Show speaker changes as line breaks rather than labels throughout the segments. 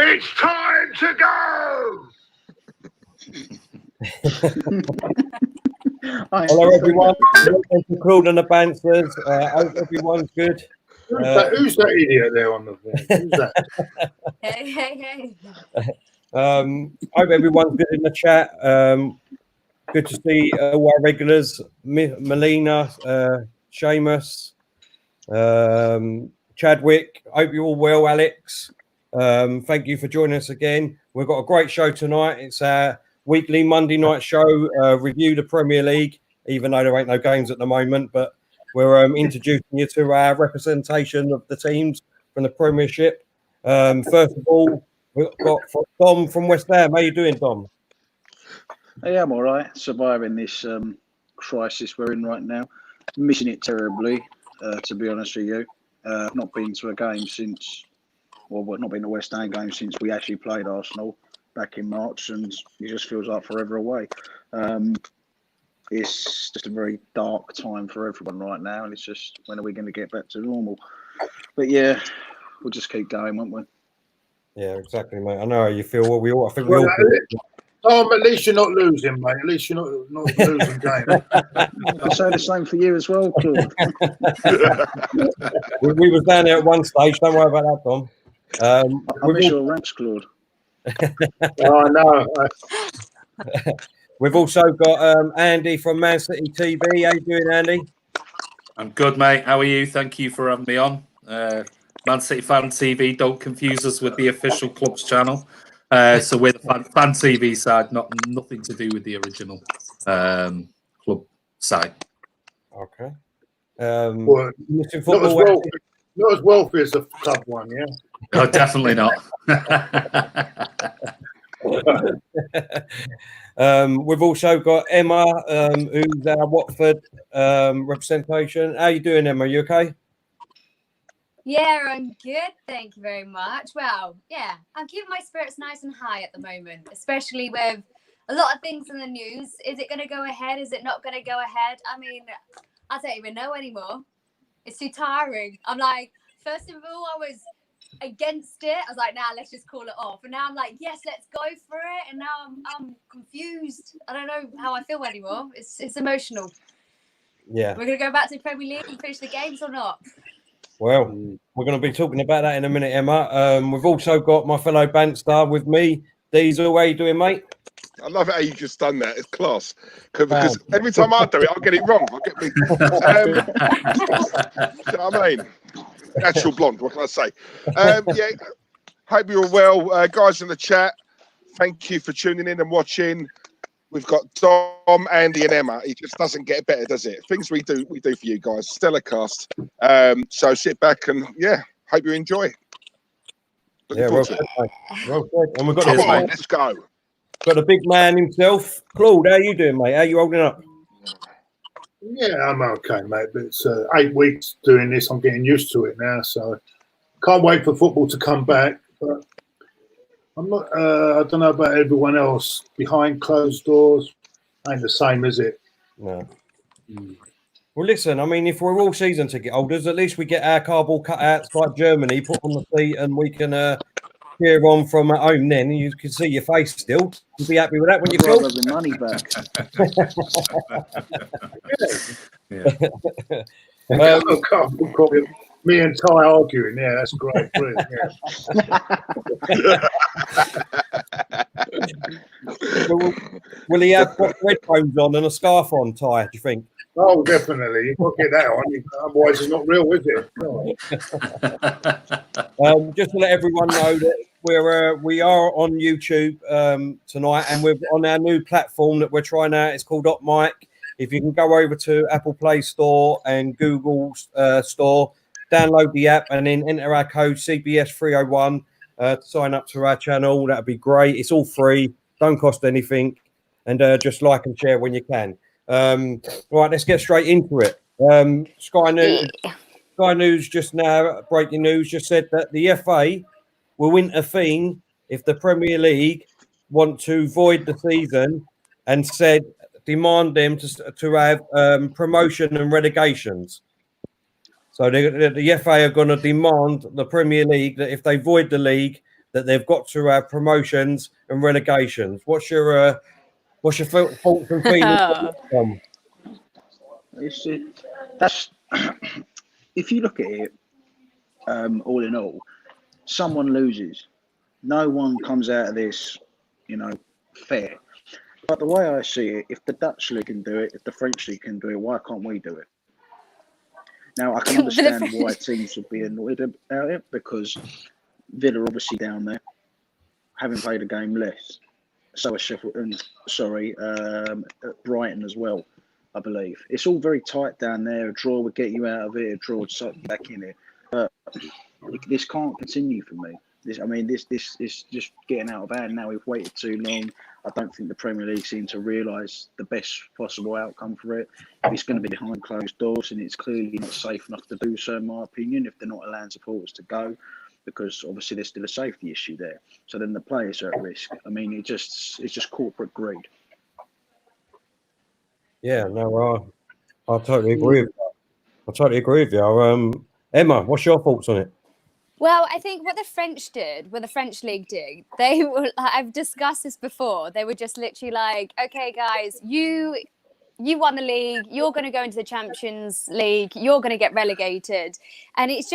It's time to go!
Hello, everyone. Welcome to Claude and the Banstas. Hope everyone's good.
Who's that idiot there on the phone? Who's that?
Hey.
Hope everyone's good in the chat. Good to see all our regulars, Melina, Seamus, Chadwick. Hope you're all well, Alex. Thank you for joining us again. We've got a great show tonight. It's our weekly Monday night show, review the Premier League, even though there ain't no games at the moment, but we're introducing you to our representation of the teams from the Premiership. First of all, we've got Dom from West Ham. How you doing, Dom?
Yeah, I'm all right. Surviving this crisis we're in right now. Missing it terribly, to be honest with you. Not been to a game since, not been to a West Ham game since we actually played Arsenal back in March, and it just feels like forever away. It's just a very dark time for everyone right now, and it's just, when are we going to get back to normal? But yeah, we'll just keep going, won't we?
Yeah, exactly, mate. I know how you feel. I think we all.
Tom, at least you're not losing, mate. At least you're not losing game.
I'll say the same for you as well, Claude.
we was down there at one stage. Don't worry about that, Tom.
I miss your ranks, Claude.
Oh, no.
We've also got Andy from Man City TV. How you doing, Andy?
I'm good, mate. How are you? Thank you for having me on. Man City Fan TV, don't confuse us with the official club's channel. So we're the fan TV side, nothing to do with the original club side.
Okay.
Well, not as wealthy as the club one, yeah?
No, definitely not.
We've also got Emma, who's our Watford representation. How you doing, Emma? You okay?
Yeah, I'm good. Thank you very much. Well, yeah, I'm keeping my spirits nice and high at the moment, especially with a lot of things in the news. Is it going to go ahead? Is it not going to go ahead? I mean, I don't even know anymore. It's too tiring. I'm like, first of all, I was against it. I was like, nah, let's just call it off. And now I'm like, yes, let's go for it. And now I'm confused. I don't know how I feel anymore. It's emotional.
Yeah.
We're going to go back to the Premier League and finish the games or not?
Well, we're going to be talking about that in a minute, Emma. We've also got my fellow Bansta with me. Diesel, how you doing, mate?
I love how you just done that. It's class. Because every time I do it, I'll get it wrong. I'll get me. You know what I mean? Natural blonde, what can I say? Yeah, hope you're well. Guys in the chat, thank you for tuning in and watching. We've got Dom, Andy, and Emma. It just doesn't get better, does it? Things we do for you guys. Stellar cast. So sit back and hope you enjoy.
Well good. And we've got
let's go.
Got a big man himself, Claude. How you doing, mate? How you holding up?
Yeah, I'm okay, mate. But it's 8 weeks doing this. I'm getting used to it now, so can't wait for football to come back. But I'm not. I don't know about everyone else. Behind closed doors, ain't the same, is it?
No. Well, listen. I mean, if we're all season ticket holders, at least we get our cardboard cutouts like Germany put on the seat, and we can cheer on from at home. Then you can see your face still. You'll be happy with that when you
got the money
back. Me and Ty arguing. Yeah, that's great. Brilliant. Yeah.
Will he have headphones on and a scarf on, Ty? Do you think?
Oh, definitely. You've got to get that on. Otherwise, it's not real, is it?
Just to let everyone know that we are on YouTube tonight, and we're on our new platform that we're trying out. It's called Hot Mic. If you can go over to Apple Play Store and Google Store, download the app, and then enter our code CBS301 to sign up to our channel. That'd be great. It's all free, don't cost anything, and just like and share when you can. Right, let's get straight into it. Sky News just now, breaking news, just said that the FA will intervene if the Premier League want to void the season, and said demand them to have promotion and relegations. So the FA are going to demand the Premier League that if they void the league, that they've got to have promotions and relegations. What's your thoughts and feelings?
That's if you look at it, all in all, someone loses. No one comes out of this, fair. But the way I see it, if the Dutch league can do it, if the French league can do it, why can't we do it? Now, I can understand why teams would be annoyed about it, because Villa are obviously down there, having played a game less. So is Sheffield, Brighton as well, I believe. It's all very tight down there. A draw would get you out of it. A draw would suck you back in it. But this can't continue for me. This is just getting out of hand now. We've waited too long. I don't think the Premier League seemed to realise the best possible outcome for it. It's going to be behind closed doors, and it's clearly not safe enough to do so, in my opinion, if they're not allowing supporters to go, because obviously there's still a safety issue there. So then the players are at risk. I mean, it's just corporate greed.
Yeah, no, I totally agree with that. I totally agree with you. Emma, what's your thoughts on it?
Well, I think what the French did, what the French league did, they were, I've discussed this before, they were just literally like, okay, guys, you won the league, you're going to go into the Champions League, you're going to get relegated. And it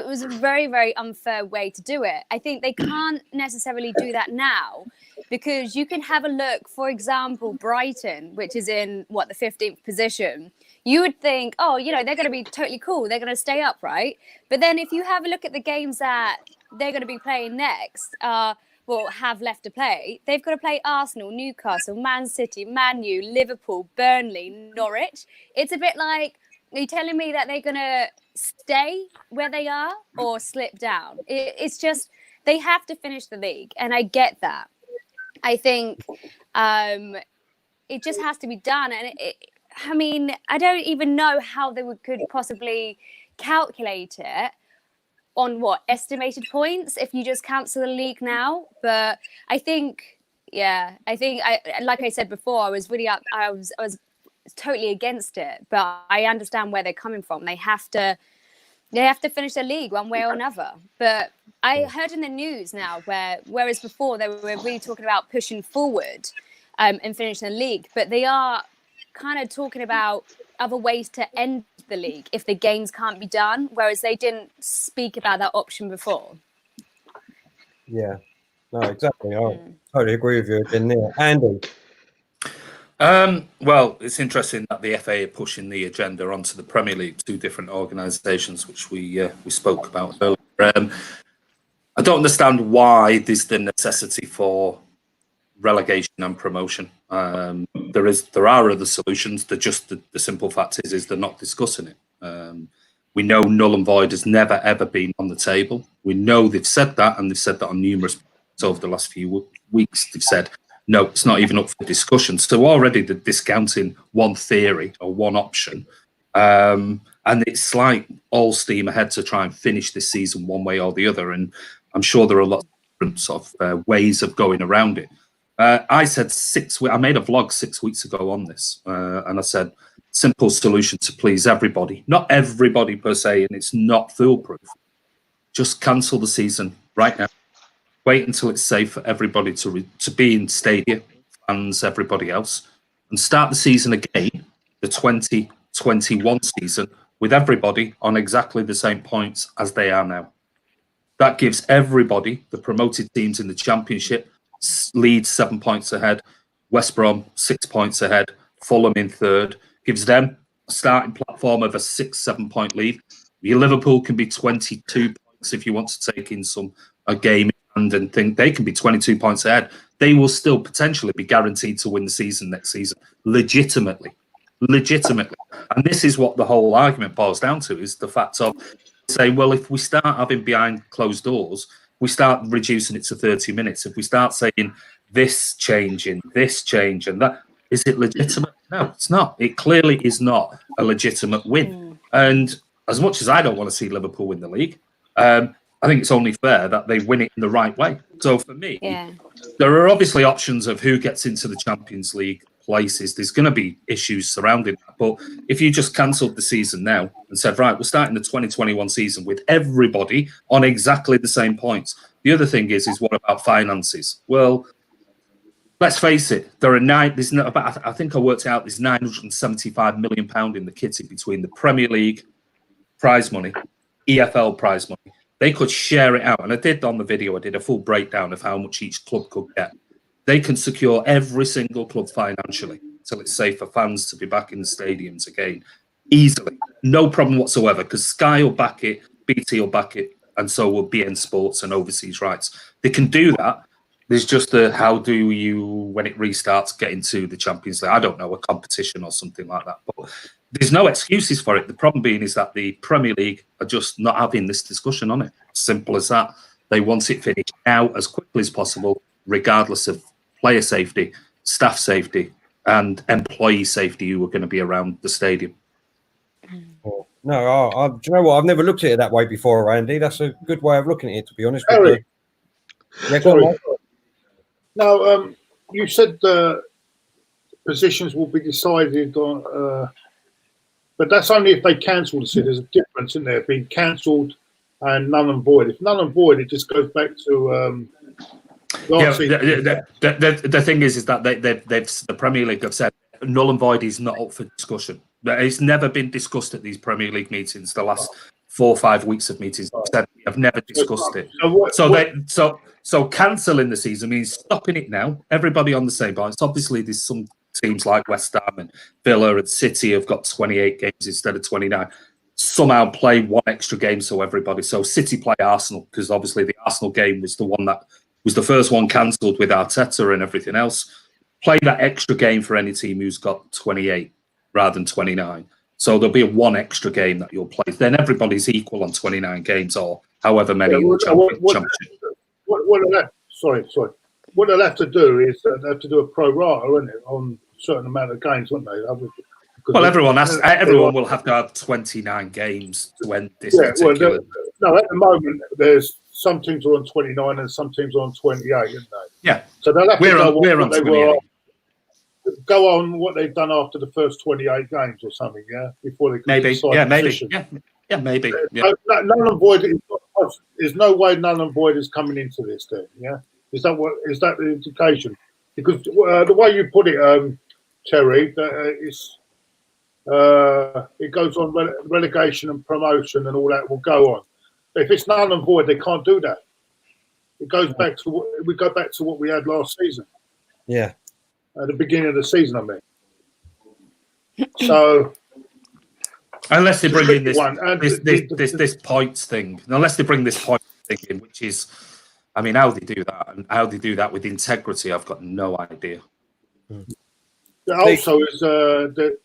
was a very, very unfair way to do it. I think they can't necessarily do that now, because you can have a look, for example, Brighton, which is in, the 15th position. You would think, they're going to be totally cool. They're going to stay up, right? But then if you have a look at the games that they're going to be playing next, have left to play, they've got to play Arsenal, Newcastle, Man City, Man U, Liverpool, Burnley, Norwich. It's a bit like, are you telling me that they're going to stay where they are or slip down? It's just, they have to finish the league. And I get that. I think it just has to be done. And I don't even know how they could possibly calculate it on estimated points if you just cancel the league now. But I think, like I said before, I was totally against it. But I understand where they're coming from. They have to finish the league one way or another. But I heard in the news now whereas before they were really talking about pushing forward and finishing the league, but they are kind of talking about other ways to end the league if the games can't be done, whereas they didn't speak about that option before.
Yeah, no, exactly. I totally agree with you in there. Andy?
Well, it's interesting that the FA are pushing the agenda onto the Premier League, two different organisations, which we spoke about earlier. I don't understand why there's the necessity for relegation and promotion. There are other solutions. The simple fact is they're not discussing it. We know null and void has never ever been on the table. We know they've said that, and they've said that on numerous points over the last few weeks. They've said no, it's not even up for discussion. So already they're discounting one theory or one option, and it's like all steam ahead to try and finish this season one way or the other. And I'm sure there are a lot of different sort of ways of going around it. I said I made a vlog 6 weeks ago on this, and I said, simple solution to please everybody. Not everybody per se, and it's not foolproof. Just cancel the season right now. Wait until it's safe for everybody to be in stadium, fans, everybody else, and start the season again, the 2021 season, with everybody on exactly the same points as they are now. That gives everybody, the promoted teams in the Championship, Leeds 7 points ahead, West Brom 6 points ahead, Fulham in third, gives them a starting platform of a 6-7 point lead. Your Liverpool can be 22 points if you want to take in a game and think they can be 22 points ahead. They will still potentially be guaranteed to win the season next season, legitimately. And this is what the whole argument boils down to, is the fact of say, well, if we start having behind closed doors, we start reducing it to 30 minutes. If we start saying this change and that, is it legitimate? No, it's not. It clearly is not a legitimate win. And as much as I don't want to see Liverpool win the league, I think it's only fair that they win it in the right way. So for me, there are obviously options of who gets into the Champions League places. There's going to be issues surrounding that. But if you just cancelled the season now and said, right, we're starting the 2021 season with everybody on exactly the same points, The other thing is what about finances? Well, let's face it, there are there's not about, I think I worked out there's £975 million in the kitty between the Premier League prize money, EFL prize money. They could share it out. And I did on the video, I did a full breakdown of how much each club could get. They can secure every single club financially until it's safe for fans to be back in the stadiums again. Easily. No problem whatsoever, because Sky will back it, BT will back it, and so will BN Sports and overseas rights. They can do that. There's just how do you, when it restarts, get into the Champions League? I don't know, a competition or something like that. But there's no excuses for it. The problem being is that the Premier League are just not having this discussion on it. Simple as that. They want it finished now as quickly as possible, regardless of player safety, staff safety, and employee safety who are going to be around the stadium.
No, do you know what? I've never looked at it that way before, Andy. That's a good way of looking at it, to be honest.
Harry,
Sorry.
No, you said the positions will be decided on, but that's only if they cancel the season. There's a difference in there, being cancelled and null and void. If null and void, it just goes back to
the thing is that the Premier League have said null and void is not up for discussion. It's never been discussed at these Premier League meetings. The last 4 or 5 weeks of meetings have never discussed it. So cancelling the season means stopping it now. Everybody on the same bar. It's obviously there's some teams like West Ham and Villa and City have got 28 games instead of 29. Somehow play one extra game so everybody. So City play Arsenal because obviously the Arsenal game was the one that was the first one cancelled with Arteta and everything else. Play that extra game for any team who's got 28 rather than 29. So there'll be one extra game that you'll play. Then everybody's equal on 29 games or however many in the championship.
What they'll have to do is they have to do a pro rata, won't it, on a certain amount of games, won't they?
Well, everyone will have to have 29 games to end this particular.
No, at the moment, there's some teams are on 29 and some teams are on 28, aren't they?
Yeah.
So they'll have to
we're on 28.
Go on what they've done after the first 28 games or something, yeah? Before they can decide position.
Maybe.
Null and void is not, there's no way null and void is coming into this thing, yeah? Is that the indication? Because the way you put it, Terry, it goes on relegation and promotion and all that will go on. But if it's null and void, they can't do that. It goes back to what we had last season.
Yeah.
At the beginning of the season, I mean. So
unless they bring in this points thing, unless they bring this point thing in, which is, I mean, how they do that and how they do that with integrity, I've got no idea.
Also, is the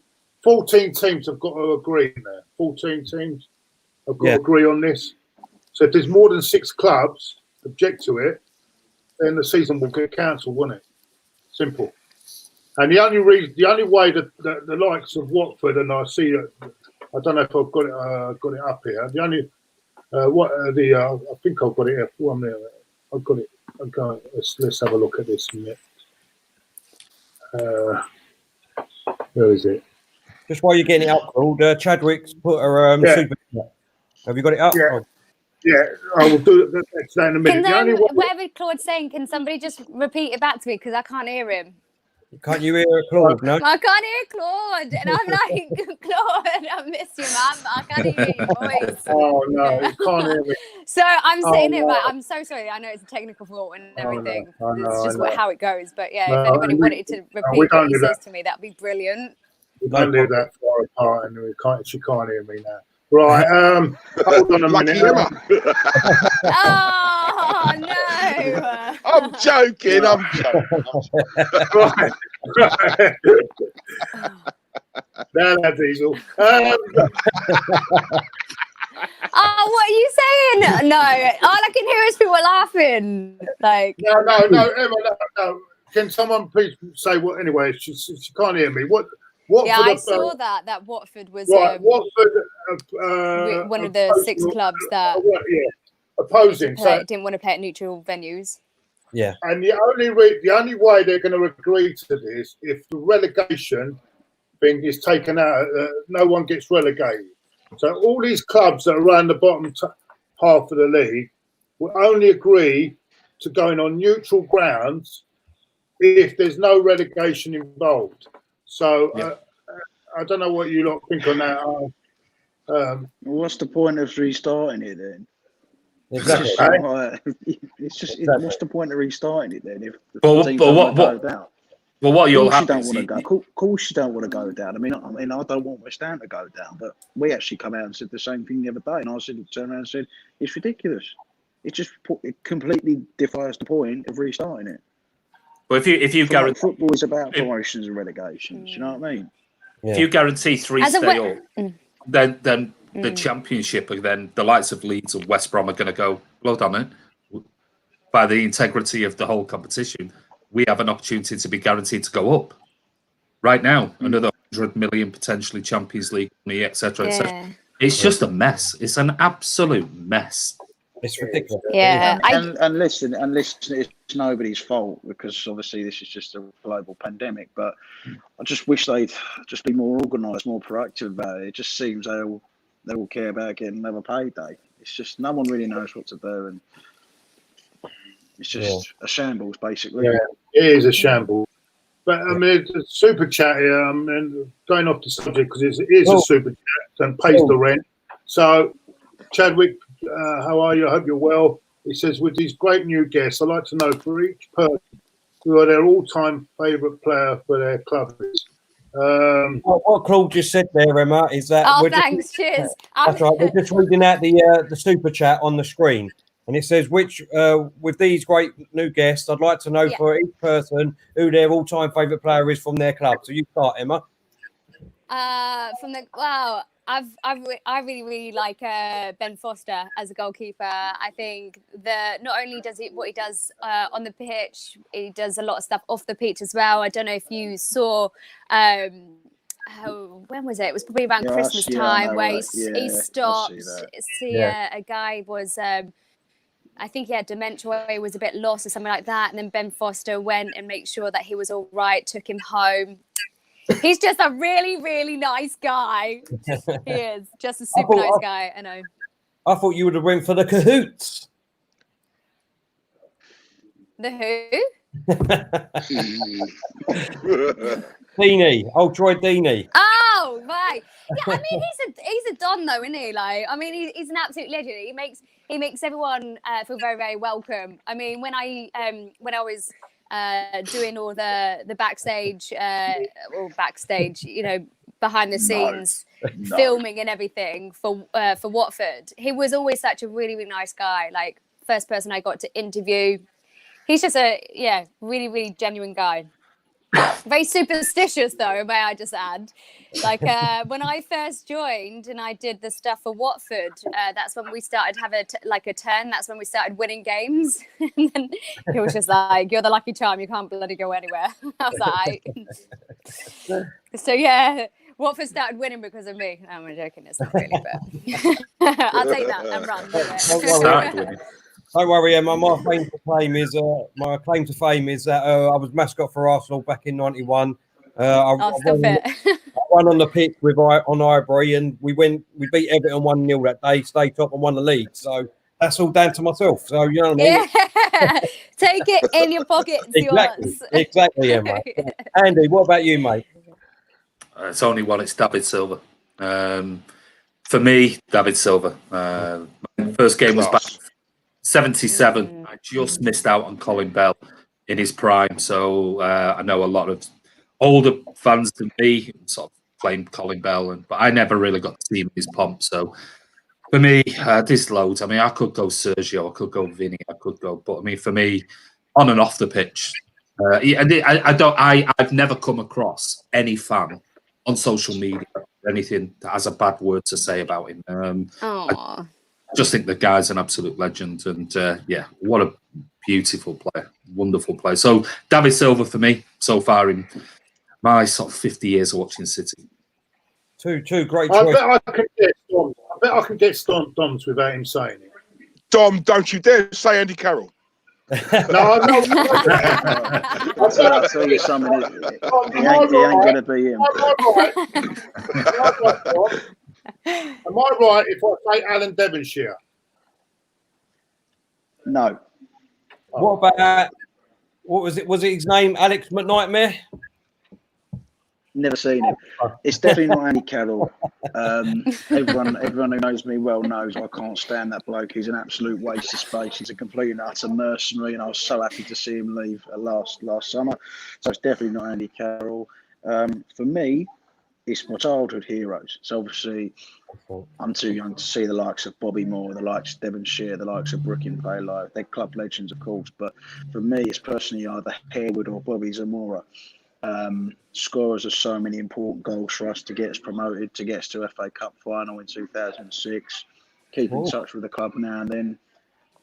14 teams have got to agree in there. 14 teams have got to agree on this. So if there's more than 6 clubs object to it, then the season will get cancelled, won't it? Simple. And the only way that the likes of Watford, and I see it, I don't know if I've got it up here. The only I think I've got it here. One minute. I've got it. Okay, let's have a look at this a minute. Where is it?
Just while you're getting it up, Claude, Chadwick's put a super. Have you got it up?
Yeah. Yeah, I will do that in a minute.
Whatever Claude's saying, can somebody just repeat it back to me because I can't hear him?
Can't you hear Claude? No,
I can't hear Claude, and I'm like, Claude, I miss you, man, but I can't hear your voice.
Oh no, you can't hear me.
So I'm saying it right. I'm so sorry. I know it's a technical fault and everything. It's just how it goes. But yeah, if anybody wanted to repeat what he says to me, that'd be brilliant.
We don't live that far apart, and she can't hear me now. Right, hold on a minute.
Oh no!
I'm joking.
Right. Now, Diesel.
Oh, what are you saying? No, all I can hear is people laughing. Like
no, Emma, no. Can someone please say what? Anyway, she can't hear me. What?
Yeah, I saw that Watford was
Watford,
one of the 6 clubs that
opposing
didn't want to play at neutral venues.
Yeah,
and the only way they're going to agree to this if the relegation thing is taken out, no one gets relegated. So all these clubs that are around the bottom half of the league, will only agree to going on neutral grounds if there's no relegation involved. So I don't know what you lot think on that.
What's the point of restarting it then?
Exactly.
It's just what's the point of restarting it then if the teams
but
don't want to go down?
Well, what you'll have
don't
is
want to go. Of course, you don't want to go down. I mean, I don't want West Ham to go down, but we actually come out and said the same thing the other day, and I turned around and said it's ridiculous. It completely defies the point of restarting it.
Well, if you guarantee
football is about promotions and relegations, you know what I mean?
If you guarantee 3 stay up, then the Championship, and then the likes of Leeds and West Brom are going to go, blood on it. By the integrity of the whole competition, we have an opportunity to be guaranteed to go up. Right now, another 100 million potentially Champions League money, etc. etc. It's just a mess. It's an absolute mess.
It's ridiculous.
Yeah.
And listen, it's nobody's fault because obviously this is just a global pandemic. But I just wish they'd just be more organised, more proactive about it. It just seems they all care about getting another payday. It's just no one really knows what to do, and it's just a shambles basically.
Yeah, it is a shambles. But I mean, it's a super chat here. And going off the subject because it is a super chat and pays the rent. So, Chadwick, how are you? I hope you're well. He says, with these great new guests, I'd like to know for each person who are their all-time favourite player for their club is.
What Claude just said there, Emma, is that.
Thanks. Cheers.
That's right. We're just reading out the super chat on the screen. And it says, with these great new guests, I'd like to know for each person who their all-time favourite player is from their club. So you start, Emma.
I really like Ben Foster as a goalkeeper. I think not only does what he does on the pitch, he does a lot of stuff off the pitch as well. I don't know if you saw. When was it? It was probably around Christmas time where he stopped. A guy was. I think he had dementia, he was a bit lost or something like that. And then Ben Foster went and made sure that he was all right, took him home. He's just a really, really nice guy. He is just a super nice guy. I know.
I thought you would have went for the Cahoots.
The who?
Deeney, old Troy Deeney.
Oh, right. Yeah, I mean, he's a don though, isn't he? Like, I mean, he's an absolute legend. He makes everyone feel very, very welcome. I mean, when I was doing all the backstage, behind the scenes filming and everything for Watford, he was always such a really, really nice guy. Like, first person I got to interview. He's just a really, really genuine guy. Very superstitious, though, may I just add. Like, when I first joined and I did the stuff for Watford, that's when we started having a turn. That's when we started winning games. And then he was just like, "You're the lucky charm. You can't bloody go anywhere." I was like, so yeah, Watford started winning because of me. I'm joking. It's not really, but I'll take that and run with it.
Don't worry, Emma. My claim to fame is that I was mascot for Arsenal back in '91. I won on the pitch on Highbury, and we beat Everton 1-0 that day, stayed top and won the league. So that's all down to myself. So you know what I mean?
Yeah. Take it in your pocket.
Exactly, Emma. Andy, what about you, mate?
It's only one. It's David Silva. For me, David Silva. My first game was back 77. I just missed out on Colin Bell in his prime, so I know a lot of older fans than me sort of claimed Colin Bell, but I never really got to see him in his pomp. So for me, there's loads. I mean, I could go Sergio, I could go Vinny, but I mean, for me, on and off the pitch, I've never come across any fan on social media or anything that has a bad word to say about him. I just think the guy's an absolute legend, and what a beautiful player, wonderful player. So David Silva for me so far in my sort of 50 years of watching City.
Two great choices.
I bet I can get Dom's without him saying it.
Dom, don't you dare say Andy Carroll.
No, I'm not.
I'll tell you something. He ain't going to be him.
Am I right if I say Alan Devonshire?
No.
What about what was it? Was it his name? Alex McNightmare?
Never seen him. It's definitely not Andy Carroll. Everyone who knows me well knows I can't stand that bloke. He's an absolute waste of space. He's a complete and utter mercenary, and I was so happy to see him leave last summer. So it's definitely not Andy Carroll. For me, it's my childhood heroes. So obviously, I'm too young to see the likes of Bobby Moore, the likes of Devonshire, the likes of Brooklyn Paylow. They're club legends, of course. But for me, it's personally either Harewood or Bobby Zamora. Scorers of so many important goals for us to get us promoted, to get us to FA Cup final in 2006. Keep in touch with the club now and then.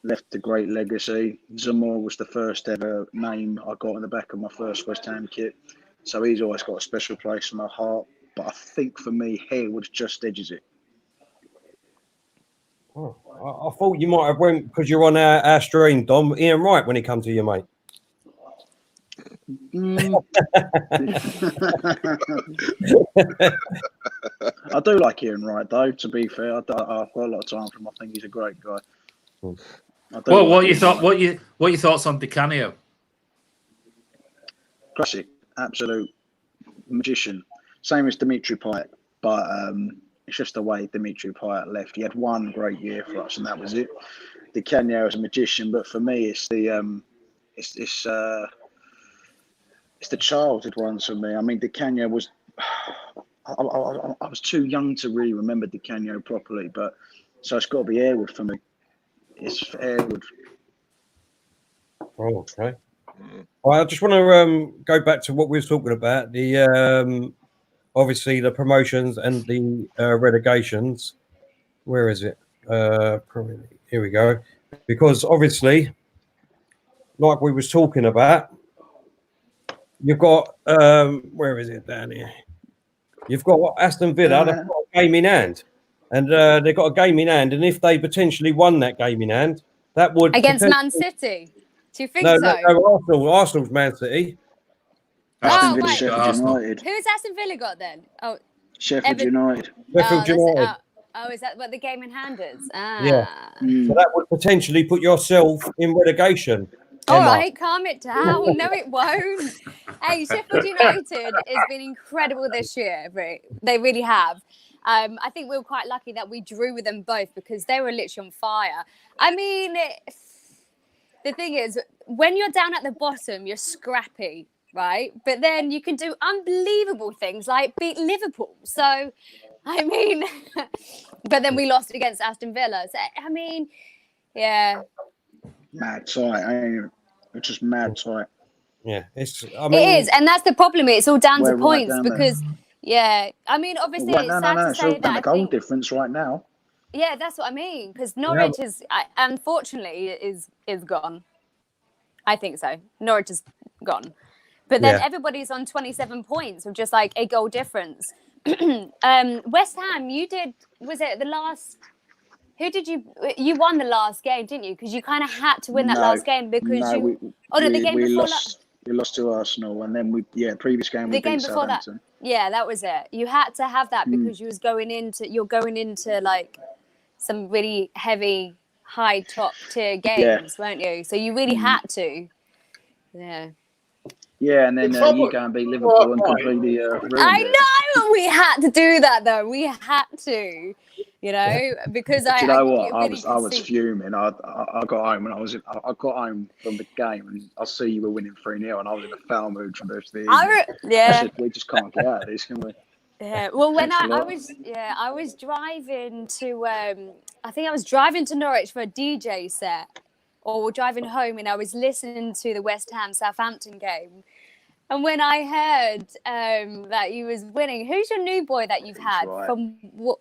Left a great legacy. Zamora was the first ever name I got in the back of my first West Ham kit. So he's always got a special place in my heart. But I think for me, Harewood just edges it.
Oh, I thought you might have went because you're on our stream, Dom. Ian Wright when he comes to you, mate.
I do like Ian Wright, though. To be fair, I've got a lot of time for him. I think he's a great guy.
Well, what you thoughts on Di Canio?
Classic, absolute magician. Same as Dimitri Payet, but it's just the way Dimitri Payet left. He had one great year for us, and that was it. Di Canio is a magician, but for me, it's the childhood ones for me. I mean, Di Canio was. I was too young to really remember Di Canio properly, but so it's got to be Harewood for me. It's Harewood.
Oh, okay. Well, I just want to go back to what we were talking about. The obviously the promotions and the relegations. Where is it? Here we go. Because obviously, like we was talking about, you've got where is it down here? You've got Aston Villa. They've got a game in hand, and they've got a game in hand. And if they potentially won that game in hand, that would
against Man City. Do you think
no,
so?
No, Arsenal's Man City.
Aston Villa,
right.
Sheffield United.
Who's Aston Villa got then? Oh,
Sheffield United.
Sheffield United.
Is that what the game in hand is?
Yeah. So that would potentially put yourself in relegation.
All right, calm it down. No, it won't. Hey, Sheffield United has been incredible this year. They really have. I think we were quite lucky that we drew with them both because they were literally on fire. I mean, the thing is, when you're down at the bottom, you're scrappy, right? But then you can do unbelievable things like beat Liverpool. So, I mean, but then we lost against Aston Villa. So, I mean, yeah.
Mad tight. It's just mad tight.
Yeah, it is,
and that's the problem. It's all down to points because, I mean, obviously, it's sad to say that.
The goal difference right now.
Yeah, that's what I mean. Because Norwich is, unfortunately, is gone. I think so. Norwich is gone, but then everybody's on 27 points with just like a goal difference. West Ham, you did. Was it the last? Who did you won the last game, didn't you? Because you kind of had to win that last game because the game before
we lost to Arsenal, and then previous game we beat Southampton.
That was it. You had to have that because you're going into like some really heavy, high top tier games, weren't you? So you really had to. Yeah.
Yeah, and then you go and beat Liverpool and completely ruined
I know we had to do that though. We had to. You know, because
I was fuming. I got home and I got home from the game and I see you were winning 3-0 and I was in a foul mood for the rest of the evening. I said, we just can't get out of this, can we?
Yeah. Well, when I was driving to I think I was driving to Norwich for a DJ set, or driving home, and I was listening to the West Ham Southampton game. And when I heard that you was winning, who's your new boy that you've had from Wolves?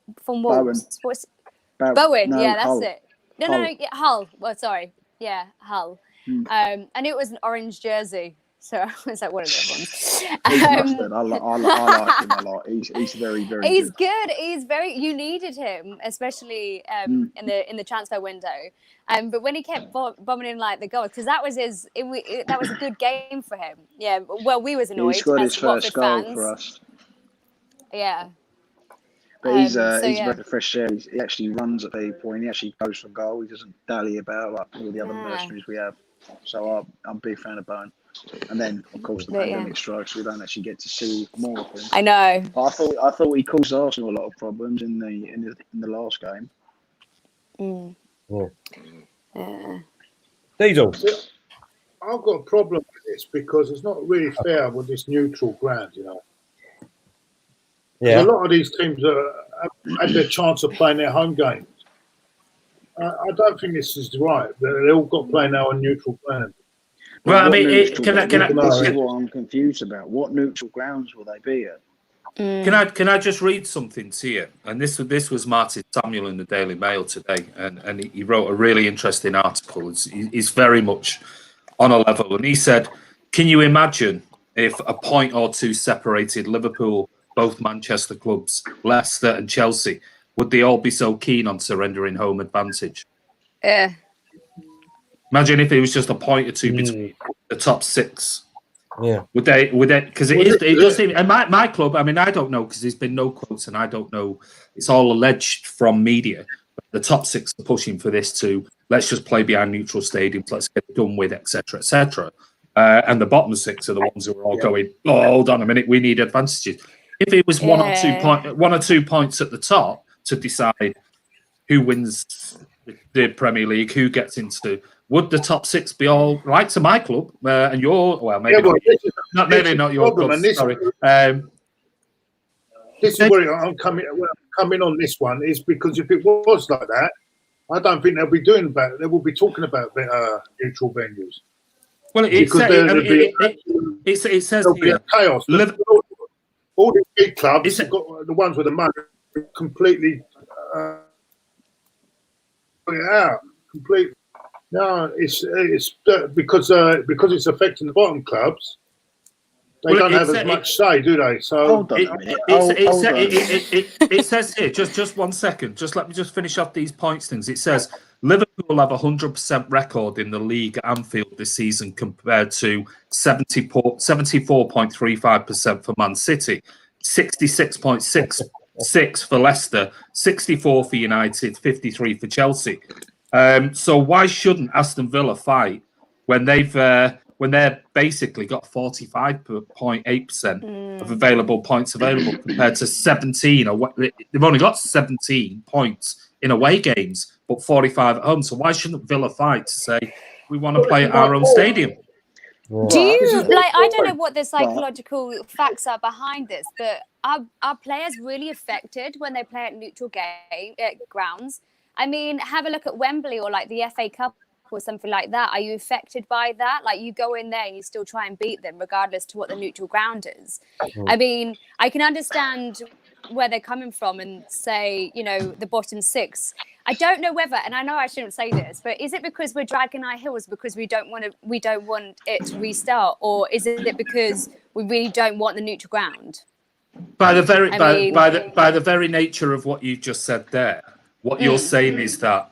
Bowen. Yeah, that's it. No, Hull. Well, sorry. Yeah, Hull. And it was an orange jersey. So I was like, one of the ones.
He's mustard. I like him a lot. He's very, very
He's good. He's very. You needed him, especially in the transfer window. But when he kept bombing in like the goals, because that was that was a good game for him. Yeah. Well, we was annoyed.
He scored his first goal
fans.
for us.
Yeah.
But he's
So,
he's
yeah.
breath of fresh air. He actually runs at people and he actually goes for goal. He doesn't dally about like all the other mercenaries we have. So I'm a big fan of Bone. And then of course the
But, yeah.
pandemic strikes. We don't actually get to see more of him.
I know.
But I thought he caused Arsenal a lot of problems in the last game.
Yeah.
Diesel.
I've got a problem with this because it's not really fair with this neutral ground, you know.
Yeah.
A lot of these teams have had their chance of playing their home games. I don't think this is right. They all got to play now on neutral ground.
Well, I mean,
This
I-
is what I'm confused about. What neutral grounds will they be at?
Can I just read something to you? And this was Martin Samuel in the Daily Mail today, and he wrote a really interesting article. He's very much on a level, and he said, "Can you imagine if a point or two separated Liverpool, both Manchester clubs, Leicester, and Chelsea? Would they all be so keen on surrendering home advantage?
Yeah.
Imagine if it was just a point or two between the top six."
Yeah.
Would they? Because it does seem. And my club. I mean, I don't know because there's been no quotes, and I don't know. It's all alleged from media. The top six are pushing for this to let's just play behind neutral stadiums. Let's get it done with, etc., etc. And the bottom six are the ones who are all going. Oh, hold on a minute. We need advantages. If it was one or 2 points at the top to decide who wins the Premier League, who gets into. Would the top six be all right to my club and your? Well, maybe not your club. Sorry.
This is where I'm coming on this one is because if it was like that, I don't think they'll be doing about. They will be talking about neutral venues.
Well, it says
there'll be
here,
a chaos. All the big clubs, got the ones with the money, completely put it out completely. No, it's because it's affecting the bottom clubs. They don't have as much say, do they? So
hold on a minute.
It says here, just 1 second. Just let me just finish off these points things. It says Liverpool have a 100% record in the league at Anfield this season compared to 74.35% for Man City, 66.66 for Leicester, 64 for United, 53 for Chelsea. So why shouldn't Aston Villa fight when they're basically got 45.8% of available points available compared to 17? They've only got 17 points in away games, but 45 at home. So why shouldn't Villa fight to say we want to play at our own stadium?
Do you I don't know what the psychological facts are behind this, but are players really affected when they play at neutral grounds? I mean, have a look at Wembley or like the FA Cup or something like that. Are you affected by that? Like you go in there and you still try and beat them regardless to what the neutral ground is. I mean, I can understand where they're coming from and say, you know, the bottom six. I don't know whether, and I know I shouldn't say this, but is it because we're dragging our heels because we don't want it to restart, or is it because we really don't want the neutral ground?
By the very nature of what you just said there. What you're saying is that,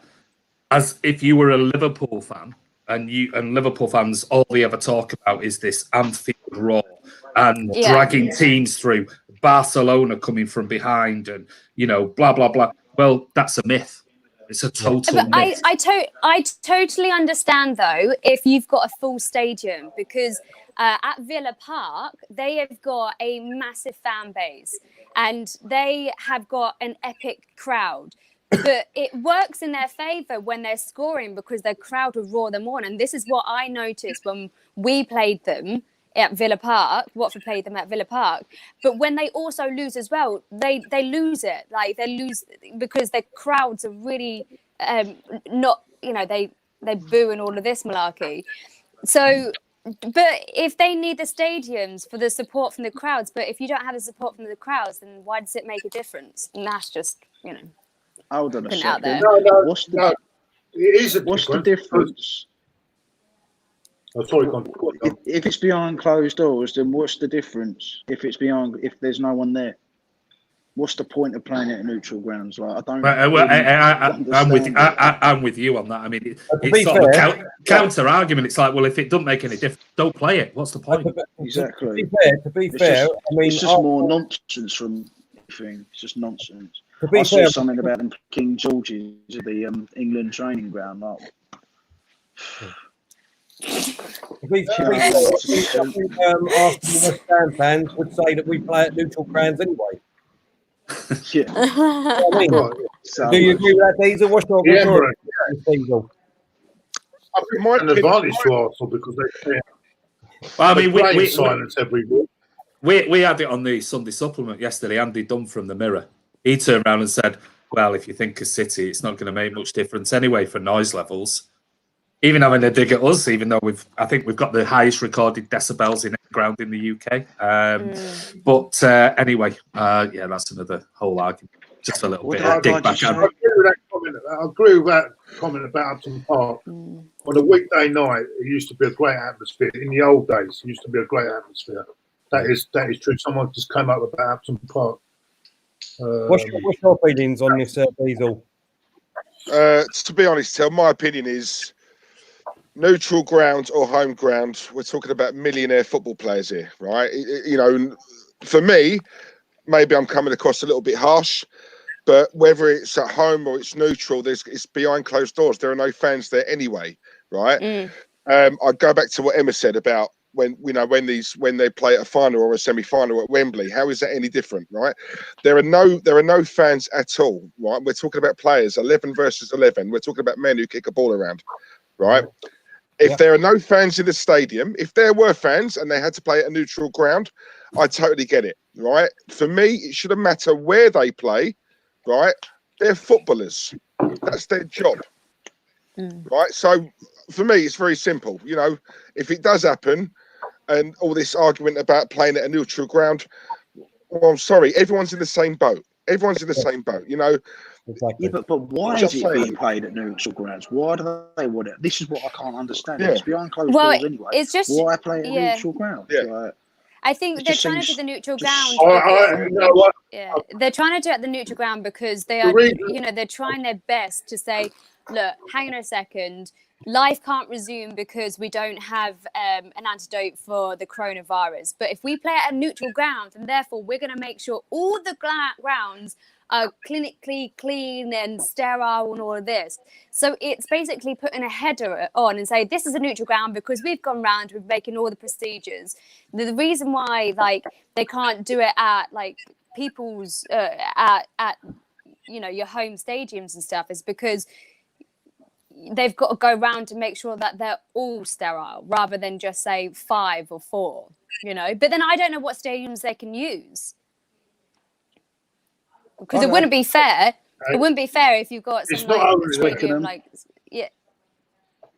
as if you were a Liverpool fan, and Liverpool fans, all they ever talk about is this Anfield roar and dragging teams through, Barcelona coming from behind, and blah blah blah. Well, that's a myth. It's a total myth.
I totally understand though if you've got a full stadium because at Villa Park they have got a massive fan base and they have got an epic crowd. But it works in their favour when they're scoring because their crowd will roar them on. And this is what I noticed when we played them at Villa Park. Watford played them at Villa Park. But when they also lose as well, they lose it. Like they lose because their crowds are really not, they boo and all of this malarkey. So, but if they need the stadiums for the support from the crowds, but if you don't have the support from the crowds, then why does it make a difference? And that's just,
Hold on a second.
No,
what's the difference?
Oh, sorry,
if it's behind closed doors, then what's the difference? If there's no one there, what's the point of playing at neutral grounds? Like I don't.
I'm with you on that. I mean, it's sort of a counter argument. It's like, well, if it doesn't make any difference, don't play it. What's the point?
Exactly.
To be fair, I mean,
it's just more nonsense from anything. It's just nonsense.
To be
I saw
fair,
something about them King George's at the England training ground. Like,
to be fair, Arsenal West Ham fans would say that we play at neutral grounds anyway.
yeah.
I mean,
Right.
So,
do you agree with that, Diesel? What's your
Yeah,
opinion, Diesel?
I think my
An
opinion,
advantage to Arsenal because they
Well, I mean,
play in
we
silence every week.
we had it on the Sunday supplement yesterday. Andy Dunn from the Mirror. He turned around and said, "Well, if you think of City, it's not going to make much difference anyway for noise levels." Even having a dig at us, even though I think we've got the highest recorded decibels in any ground in the UK. But anyway, yeah, that's another whole argument. Just a little
What
bit
did
of
I
dig back.
just say?
I agree with that comment about Upton Park. On a weekday night, it used to be a great atmosphere. In the old days, it used to be a great atmosphere. That is true. Someone just came up about Upton Park.
What's your opinions on this, Diesel?
to be honest, Tel, my opinion is neutral ground or home ground. We're talking about millionaire football players here, right? You know, for me, maybe I'm coming across a little bit harsh, but whether it's at home or it's neutral, it's behind closed doors. There are no fans there anyway, right? I go back to what Emma said about when they play at a final or a semi-final at Wembley. How is that any different, right? There are no fans at all, right? We're talking about players, 11 versus 11. We're talking about men who kick a ball around, right? If there are no fans in the stadium, if there were fans and they had to play at a neutral ground, I totally get it, right? For me, it shouldn't matter where they play, right? They're footballers. That's their job, right? So for me, it's very simple. You know, if it does happen and all this argument about playing at a neutral ground, well, I'm sorry, everyone's in the same boat. Everyone's in the same boat, you know.
Exactly.
yeah, but why is it being played at neutral grounds? Why do they want it? This is what I can't understand. It's behind closed doors anyway.
It's just
why play at neutral ground?
Yeah.
Like,
I think
it
they're
just
trying to do
seems
the neutral
just-
ground.
You know what?
Yeah, they're trying to do it at the neutral ground because they
The
are,
reason-
you know, they're trying their best to say, look, hang on a second, life can't resume because we don't have an antidote for the coronavirus. But if we play at a neutral ground, and therefore we're going to make sure all the grounds are clinically clean and sterile and all of this. So it's basically putting a header on and say, this is a neutral ground because we've gone round, we're making all the procedures. The reason why, like, they can't do it at, like, people's, at you know, your home stadiums and stuff is because they've got to go round to make sure that they're all sterile rather than just say 5 or 4, you know. But then I don't know what stadiums they can use. Because it wouldn't be fair. It wouldn't be fair if you've got some like stadium, like, yeah.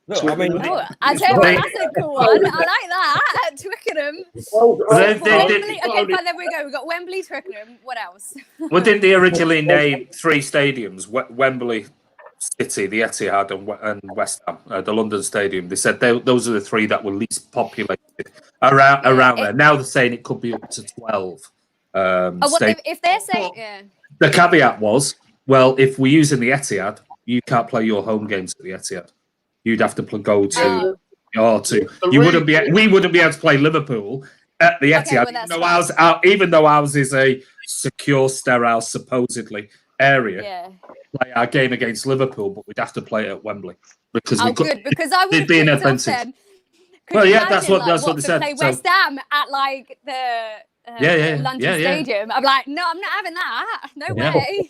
Look, I mean,
Oh, I tell you what, that's a cool one. I like that. Twickenham. Wembley. Okay, fine. There we go. We've got Wembley, Twickenham. What else?
Well, didn't they originally name 3 stadiums? Wembley, City, the Etihad, and West Ham, the London Stadium. They said those are the 3 that were least populated around there. Now they're saying it could be up to 12.
If they're saying,
the caveat was, well, if we're using the Etihad, you can't play your home games at the Etihad. You'd have to go to we wouldn't be able to play Liverpool at the Etihad, even though ours is a secure, sterile, supposedly area. Play our game against Liverpool, but we'd have to play it at Wembley because we could.
Because I would
be an advantage.
Well,
yeah, that's what they said.
Play West Ham at like the London Stadium. I'm like, no, I'm not having that. No way.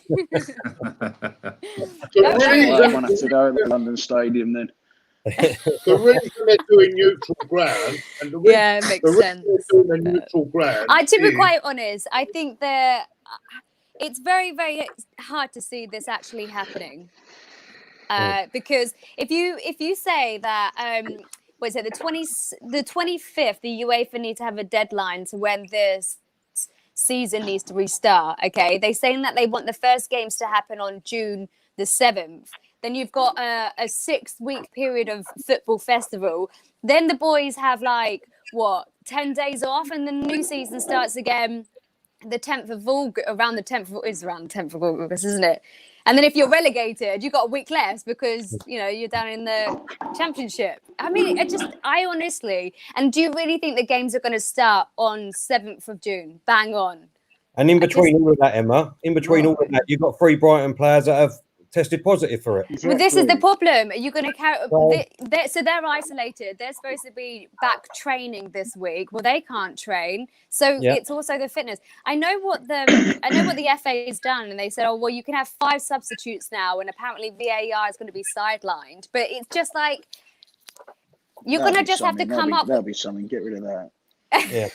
I want to go to the London Stadium then.
The reason they're doing neutral ground, and the reason,
it makes sense.
they're doing neutral ground.
To be quite honest, I think it's very, very hard to see this actually happening. Because if you say that what is it, the 25th, the UEFA need to have a deadline to when this season needs to restart. Okay, they're saying that they want the first games to happen on June the 7th. Then you've got a 6-week period of football festival. Then the boys have 10 days off, and the new season starts again the 10th of August. Around the 10th of August, isn't it? And then if you're relegated, you've got a week less because you're down in the Championship. I mean, I honestly, and do you really think the games are going to start on 7th of June? Bang on.
And in between all of that, Emma, you've got 3 Brighton players that have tested positive for it.
Well, this is the problem. Are you going to count?
Well-
So they're isolated. They're supposed to be back training this week. Well, they can't train. So
Yeah.
it's also the fitness. I know what the FA has done, and they said, oh, well, you can have 5 substitutes now, and apparently VAR is going to be sidelined. But it's just like you're going to just have to come up.
There'll be something. Get rid of that.
Yeah.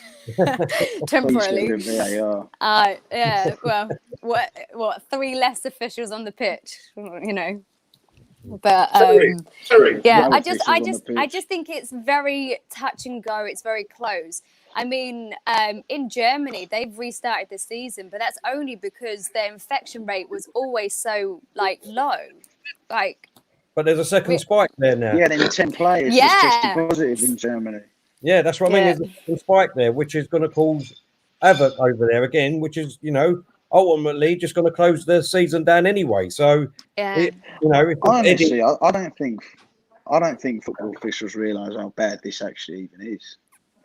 Temporarily.
Please get rid of VAR.
Yeah. Well, what? 3 less officials on the pitch, you know. But
Sorry.
yeah,
No
I
officials on the pitch.
just think it's very touch and go. It's very close. I mean, in Germany, they've restarted the season, but that's only because their infection rate was always so low.
But there's a second spike there now.
Yeah, then 10 players just tested positive in Germany.
Yeah, that's what I mean. There's a second spike there, which is going to cause havoc over there again, which is, ultimately just going to close the season down anyway. So,
Honestly, I don't think football officials realise how bad this actually even is.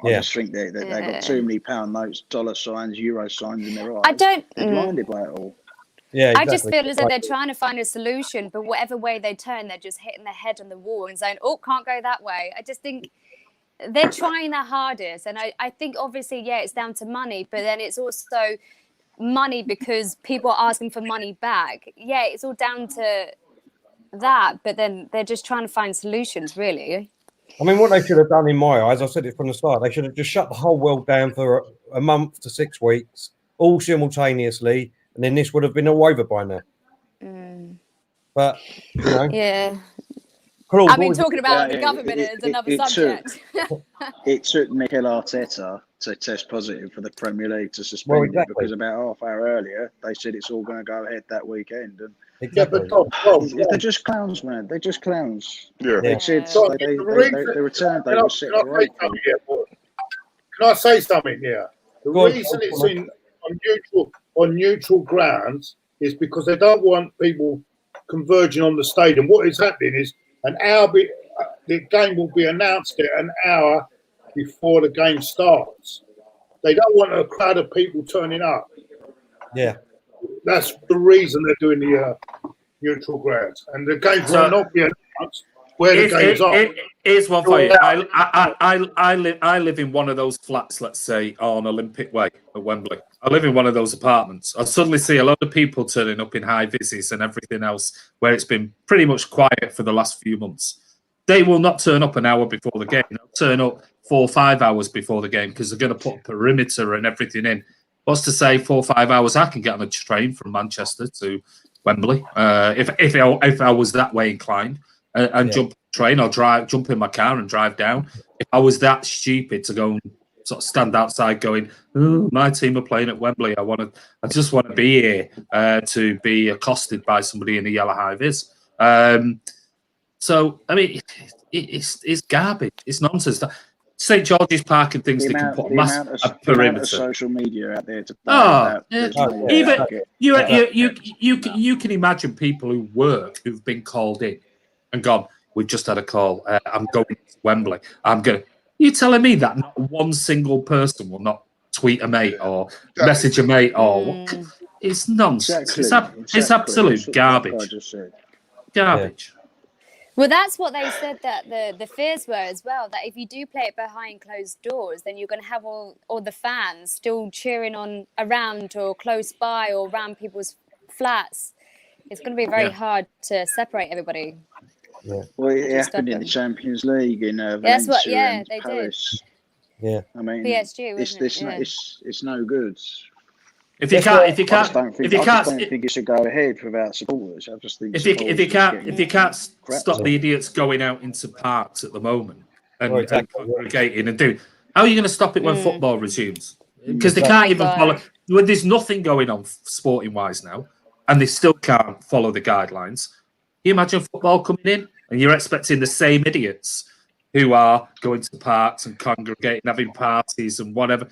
I just think that they've got too many pound notes, dollar signs, euro signs in their eyes. They're blinded by it all.
Yeah, exactly.
I just feel as though they're trying to find a solution, but whatever way they turn, they're just hitting their head on the wall and saying, oh, can't go that way. I just think they're trying their hardest. And I think, obviously, it's down to money, but then it's also money because people are asking for money back. Yeah, it's all down to that, but then they're just trying to find solutions, really.
I mean, what they should have done in my eyes, I said it from the start, they should have just shut the whole world down for a month to 6 weeks, all simultaneously, and then this would have been all over by now. But,
Yeah.
Claude,
I mean, talking about the government is another subject.
It took Mikel Arteta to test positive for the Premier League to suspend it, because about half hour earlier they said it's all going to go ahead that weekend. And
exactly.
they're just clowns, man. They're just clowns.
Yeah.
They said they returned. They were set right.
Can I say something here? The reason it's on neutral grounds is because they don't want people converging on the stadium. What is happening is the game will be announced an hour before the game starts. They don't want a crowd of people turning up.
Yeah.
That's the reason they're doing the neutral grounds. And the games will not be announced where the games are.
Here's one for you. I live in one of those flats, let's say, on Olympic Way at Wembley. I live in one of those apartments. I suddenly see a lot of people turning up in high vises and everything else, where it's been pretty much quiet for the last few months. They will not turn up an hour before the game. They'll turn up 4 or 5 hours before the game because they're going to put a perimeter and everything in. What's to say 4 or 5 hours? I can get on a train from Manchester to Wembley if I was that way inclined and jump on the train or jump in my car and drive down. If I was that stupid to go and sort of stand outside going, oh, my team are playing at Wembley. I just want to be here to be accosted by somebody in a yellow high vis. So, I mean, it's garbage. It's nonsense. St. George's Park and things, they can put a perimeter.
Social media out there to
you can imagine people who work who've been called in and gone, we've just had a call. I'm going to Wembley. You telling me that not one single person will not tweet a mate or message a mate or it's nonsense.
Exactly.
It's absolute garbage. Garbage.
Well, that's what they said that the fears were as well, that if you do play it behind closed doors, then you're going to have all the fans still cheering on around or close by or around people's flats. It's going to be very hard to separate everybody.
Yeah.
Well, it happened in the Champions League in Valencia and
they
Paris.
did.
Yeah.
I mean,
PSG,
it's no good.
I just don't think
it should go ahead without supporters. I just think
if you can't stop the idiots going out into parks at the moment and congregating and doing, how are you going to stop it when football resumes? Because they can't even follow. When there's nothing going on sporting wise now, and they still can't follow the guidelines. Can you imagine football coming in and you're expecting the same idiots who are going to parks and congregating, having parties and whatever.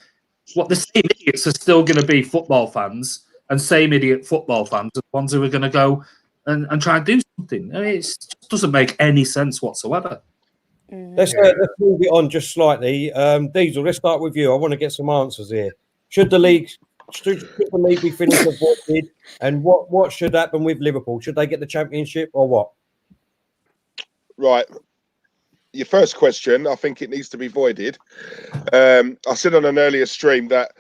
What the same idiots are still going to be football fans, and same idiot football fans are the ones who are going to go and try and do something. I mean, it just doesn't make any sense whatsoever.
Let's move it on just slightly. Diesel, let's start with you. I want to get some answers here. Should the league should the league be finished as what did? And what should happen with Liverpool? Should they get the championship or what?
Right. Your first question, I think it needs to be voided. I said on an earlier stream that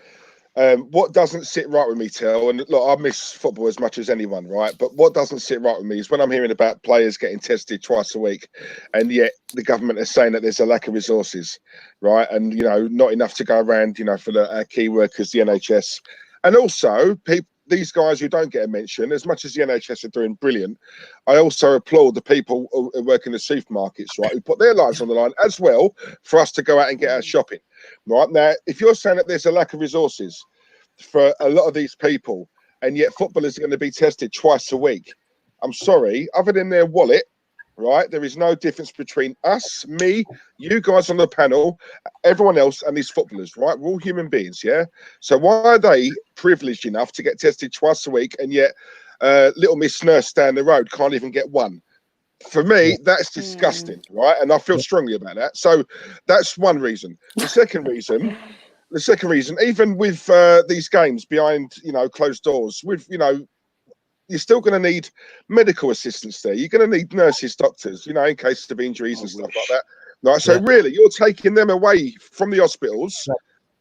what doesn't sit right with me, Tel, and look, I miss football as much as anyone, right? But what doesn't sit right with me is when I'm hearing about players getting tested twice a week, and yet the government is saying that there's a lack of resources, right? And, you know, not enough to go around, you know, for the key workers, the NHS. And also, these guys who don't get a mention, as much as the NHS are doing brilliant, I also applaud the people who work in the supermarkets, right, who put their lives on the line as well for us to go out and get our shopping, right? Now, if you're saying that there's a lack of resources for a lot of these people, and yet footballers are going to be tested twice a week, I'm sorry, other than their wallet, right, there is no difference between us, me, you guys on the panel, everyone else, and these footballers, right? We're all human beings, yeah? So why are they privileged enough to get tested twice a week, and yet little Miss Nurse down the road can't even get one? For me, that's disgusting, right? And I feel strongly about that. So that's one reason. The second reason, even with these games behind, you know, closed doors, with, you know, you're still going to need medical assistance there. You're going to need nurses, doctors, you know, in case of injuries and stuff like that. Right. So really, you're taking them away from the hospitals,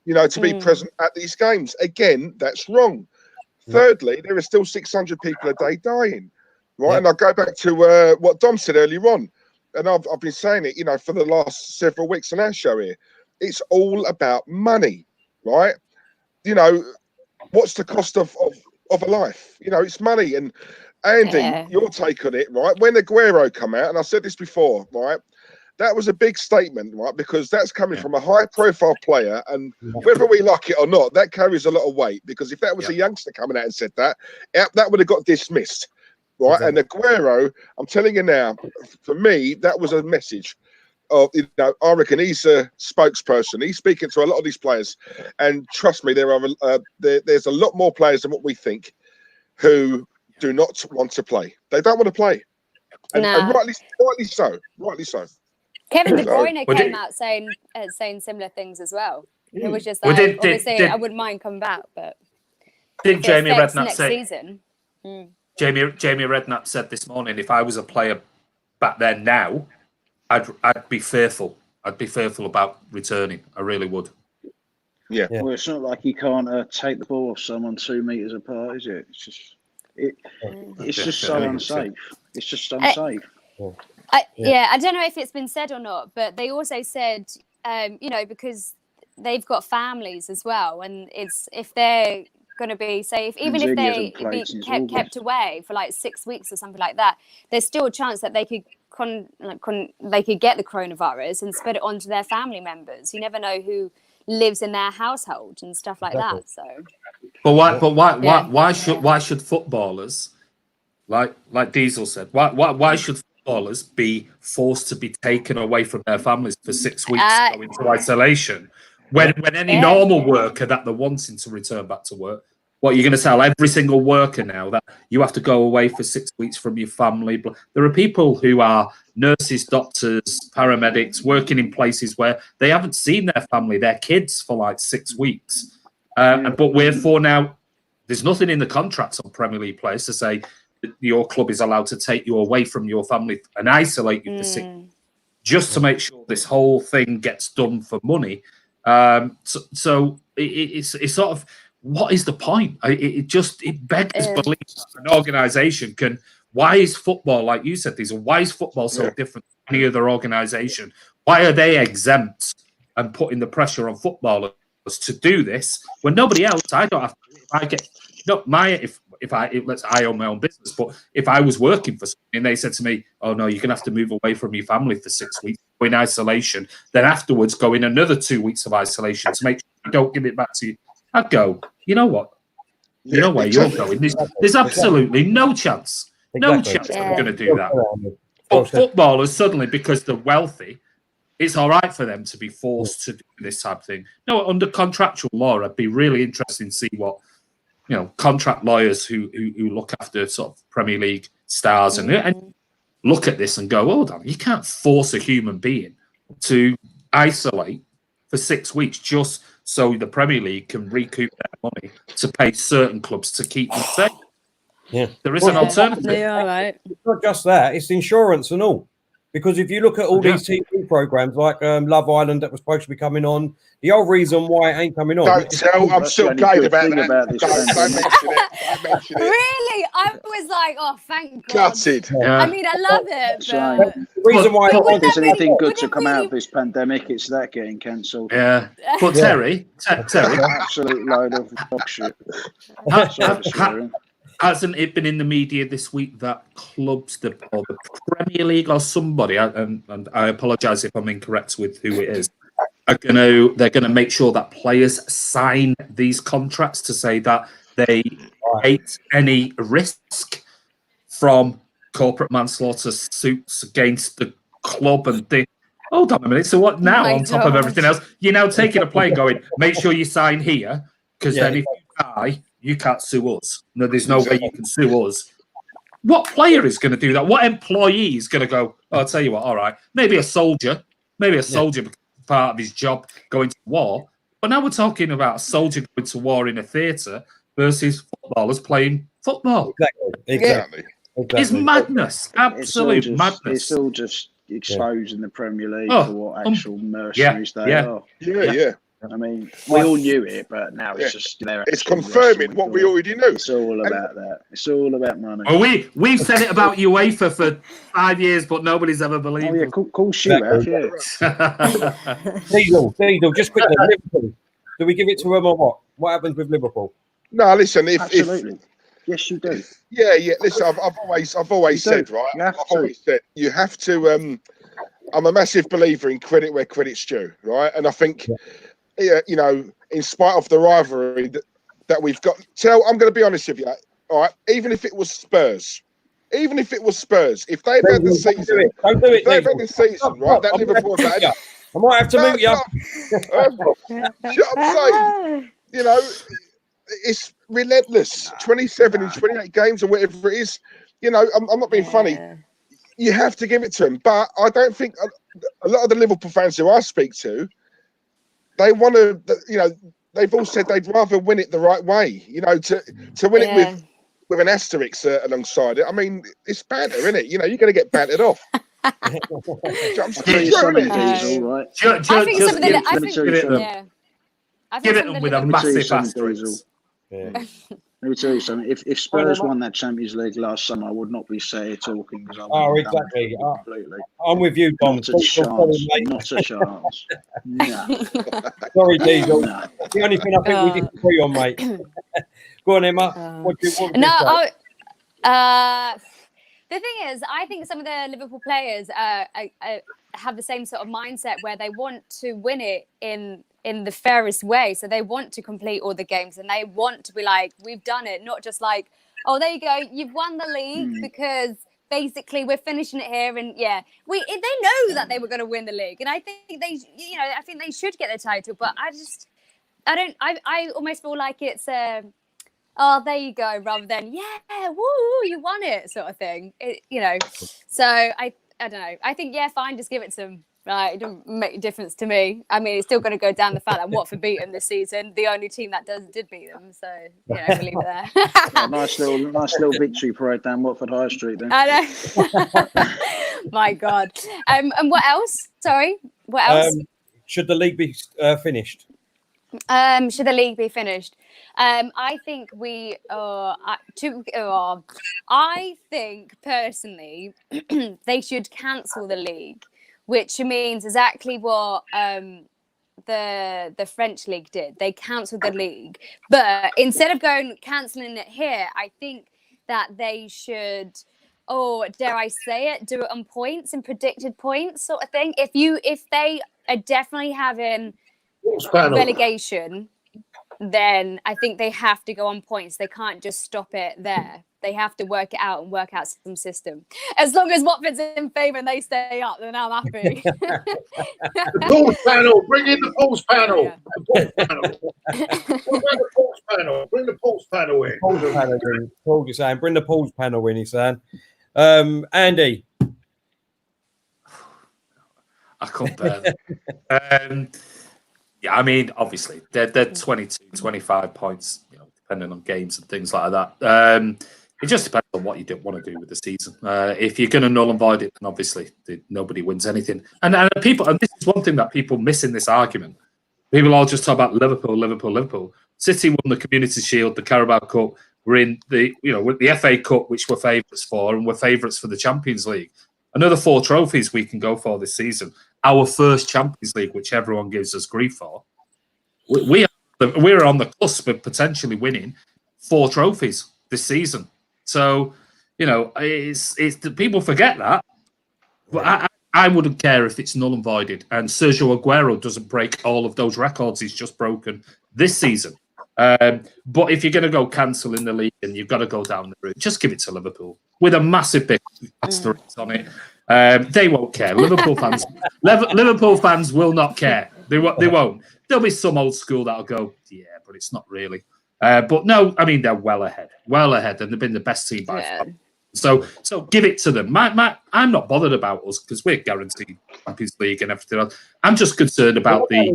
you know, to be present at these games. Again, that's wrong. Thirdly, there are still 600 people a day dying. Right. And I'll go back to what Dom said earlier on. And I've been saying it, you know, for the last several weeks on our show here. It's all about money, right? You know, what's the cost of a life? You know, it's money. And Andy, your take on it, right? When Aguero come out, and I said this before, right? That was a big statement, right? Because that's coming from a high-profile player, and whether we like it or not, that carries a lot of weight. Because if that was a youngster coming out and said that, that would have got dismissed, right? Exactly. And Aguero, I'm telling you now, for me, that was a message. You know, I reckon he's a spokesperson. He's speaking to a lot of these players, and trust me, there's a lot more players than what we think who do not want to play. They don't want to play, and rightly so. Rightly so.
Kevin De Bruyne came out saying similar things as well. It was just like, obviously, I wouldn't mind coming back, but
did Jamie Redknapp
next
say?
Season.
Jamie Redknapp said this morning, if I was a player back then now, I'd be fearful. I'd be fearful about returning. I really would.
Yeah. Well, it's not like you can't take the ball off someone 2 meters apart, is it? It's just so unsafe. It's just unsafe.
I don't know if it's been said or not, but they also said, you know, because they've got families as well, and it's if they're going to be safe, even if they be kept away for like 6 weeks or something like that, there's still a chance that they could they could get the coronavirus and spread it onto their family members. You never know who lives in their household and stuff like that. So,
why should footballers, like Diesel said, why should footballers be forced to be taken away from their families for 6 weeks to go into isolation when any normal worker that they're wanting to return back to work? What, you're going to tell every single worker now that you have to go away for 6 weeks from your family? There are people who are nurses, doctors, paramedics, working in places where they haven't seen their family, their kids, for like 6 weeks. But wherefore now, there's nothing in the contracts on Premier League players to say that your club is allowed to take you away from your family and isolate you for 6 weeks, just to make sure this whole thing gets done for money. So it's sort of, what is the point? It begs belief that an organisation can. Why is football, like you said, why is football so different from any other organisation? Why are they exempt and putting the pressure on footballers to do this when nobody else? I don't have to. I own my own business, but if I was working for something and they said to me, "Oh no, you're gonna have to move away from your family for 6 weeks, go in isolation, then afterwards go in another 2 weeks of isolation to make sure you don't give it back to you," I'd go, you know what? You know where you're going. There's absolutely no chance. No chance I'm going to do that. But footballers, suddenly, because they're wealthy, it's all right for them to be forced to do this type of thing. No, under contractual law, I'd be really interested to see what, you know, contract lawyers who look after sort of Premier League stars and look at this and go, hold on, you can't force a human being to isolate for 6 weeks just so the Premier League can recoup their money to pay certain clubs to keep them safe.
Yeah,
There is an alternative.
They are right.
It's not just that; it's insurance and all. Because if you look at all these TV programs like Love Island that was supposed to be coming on, the whole reason why it ain't coming on.
Don't tell. I'm
That's
still
the only
gutted
good
about
thing
that.
about this
Don't
pandemic.
mention it. Don't mention it.
Really? I was like, oh, thank God.
Gutted.
I mean, I love it,
So,
but
The reason why
If
wouldn't
there's
that
anything
really-
good
would
to
it
come out
really-
of this pandemic, it's that getting cancelled.
Yeah, but
Yeah.
Terry,
Absolute load of dog shit. Sorry for swearing.
hasn't it been in the media this week that clubs, or the Premier League or somebody, and I apologise if I'm incorrect with who it is, they're gonna make sure that players sign these contracts to say that they hate any risk from corporate manslaughter suits against the club and things. Hold on a minute. So what now?
my
On top of
God.
everything else, you're now taking a player going, make sure you sign here, because then if you die, you can't sue us. No, there's no way you can sue us. What player is going to do that? What employee is going to go, oh, I'll tell you what, all right, maybe a soldier because part of his job going to war. But now we're talking about a soldier going to war in a theatre versus footballers playing football.
Exactly.
It's madness. Absolute madness.
It's all just exposing the Premier League
Oh,
for what actual mercenaries they are.
Yeah.
I mean, we all knew it, but now it's just they're
It's
actually
confirming
wrestling
what we
for it.
already knew.
It's all about that. It's all about money.
Well, we've said it about UEFA for 5 years, but nobody's ever believed
Oh yeah, cool shoot out, yeah.
us.
Diesel, just quickly. Liverpool. Do we give it to them or what? What happens with Liverpool?
No, listen. If
Absolutely. Yes, you do.
yeah. Listen, I've always
You
said,
do.
right.
You have
I've
to.
always said you have to. I'm a massive believer in credit where credit's due, right? And I think, you know, in spite of the rivalry that we've got, I'm going to be honest with you. All right, even if it was Spurs, if they've had the season,
Don't do it.
if they've had the season, right? That Liverpool had.
I might have to mute you.
Shut up, saying. You know, it's relentless. 27 in 28 games or whatever it is. You know, I'm not being funny. You have to give it to him. But I don't think a lot of the Liverpool fans who I speak to, they want to, you know, they've all said they'd rather win it the right way, you know, to win it with an asterisk alongside it. I mean, it's banter, isn't it? You know, you're going to get bantered off.
I'll tell you something, Diesel, right?
I think some of the, I
Let me
think,
tell you something.
yeah. I
Give
think
it
some of
them
the
with a
Liverpool-
Let me tell you
massive
something,
asterisk.
Diesel. Let me tell you something. If Spurs won that Champions League last summer, I would not be sat here talking because I would have done it
exactly.
completely.
I'm with you, Tom.
Not a chance. Not a chance. No.
Sorry, Diesel.
No.
The only thing I think we disagree on, mate. Go on, Emma. What do you say?
The thing is, I think some of the Liverpool players have the same sort of mindset where they want to win it in the fairest way. So they want to complete all the games and they want to be like, we've done it, not just like, oh, there you go, you've won the league because basically we're finishing it here. And they know that they were going to win the league, and I think they should get the title. But I almost feel like it's oh, there you go, rather than woo, you won it sort of thing. So I don't know. I think fine, just give it to them. Right, it doesn't make a difference to me. I mean, it's still going to go down the fact that Watford beat them this season, the only team that did beat them. So we'll leave it there.
Nice little victory parade down Watford High Street then.
I know. My God. And what else? Sorry, what else?
Should the league be finished?
Should the league be finished? I think I think personally they should cancel the league, which means exactly what the French league did. They cancelled the league, but instead of cancelling it here, I think that they should, dare I say it, do it on points and predicted points sort of thing. If they are definitely having relegation, then I think they have to go on points. They can't just stop it there. They have to work it out and work out some system. As long as Watford's in favour and they stay up, then I'm happy.
The pools panel, bring in the pools panel.
Yeah.
The pools panel. Bring the pools panel. Bring the pools panel in.
Pools panel in. Paul, you're saying, bring the pools panel in, he's saying. Andy.
I can't bear them. Yeah, I mean, obviously, they're 22, 25 points, depending on games and things like that. It just depends on what you want to do with the season. If you're going to null and void it, then obviously nobody wins anything. And people, and this is one thing that people miss in this argument. People all just talk about Liverpool, Liverpool, Liverpool. City won the Community Shield, the Carabao Cup. We're in with the FA Cup, which we're favourites for, and we're favourites for the Champions League. Another 4 trophies we can go for this season. Our first Champions League, which everyone gives us grief for. We're on the cusp of potentially winning 4 trophies this season. So, it's people forget that. But I wouldn't care if it's null and voided. And Sergio Aguero doesn't break all of those records he's just broken this season. But if you're going to go cancel in the league and you've got to go down the route, just give it to Liverpool with a massive big asterisk on it. They won't care. Liverpool fans will not care. They won't. There'll be some old school that'll go, yeah, but it's not really. But no, I mean, they're well ahead, and they've been the best team by far. So give it to them. I'm not bothered about us because we're guaranteed Champions League and everything else. I'm just concerned about the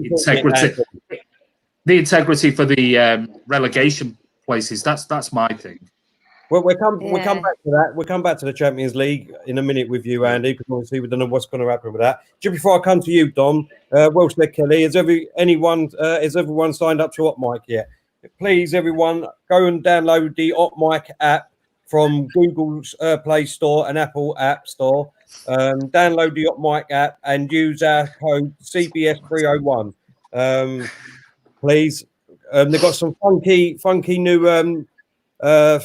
integrity for the relegation places. That's my thing.
Well, we'll come back to that. We'll come back to the Champions League in a minute with you, Andy, because obviously we don't know what's going to happen with that. Just before I come to you, Dom, well said, Kelly. Has everyone signed up to OpMic yet? Please, everyone, go and download the OpMic app from Google's Play Store and Apple App Store. Download the OpMic app and use our code CBS301. Please. They've got some funky new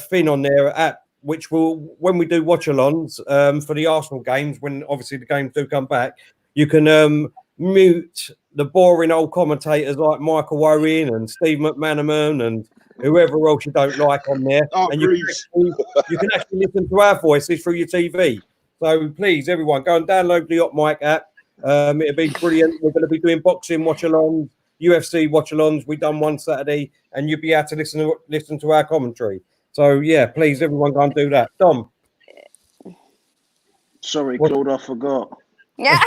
thing on their app, which will, when we do watch-alongs for the Arsenal games, when obviously the games do come back, you can mute the boring old commentators like Michael Owen and Steve McManaman and whoever else you don't like on there. And you can actually listen to our voices through your TV. So please, everyone, go and download the OpMic app. It'll be brilliant. We're going to be doing boxing watch-alongs, UFC watch-alongs. We've done one Saturday, and you'll be able to listen to our commentary. So, yeah, please, everyone, go and do that. Dom.
Sorry, Claude, I forgot.
Yeah.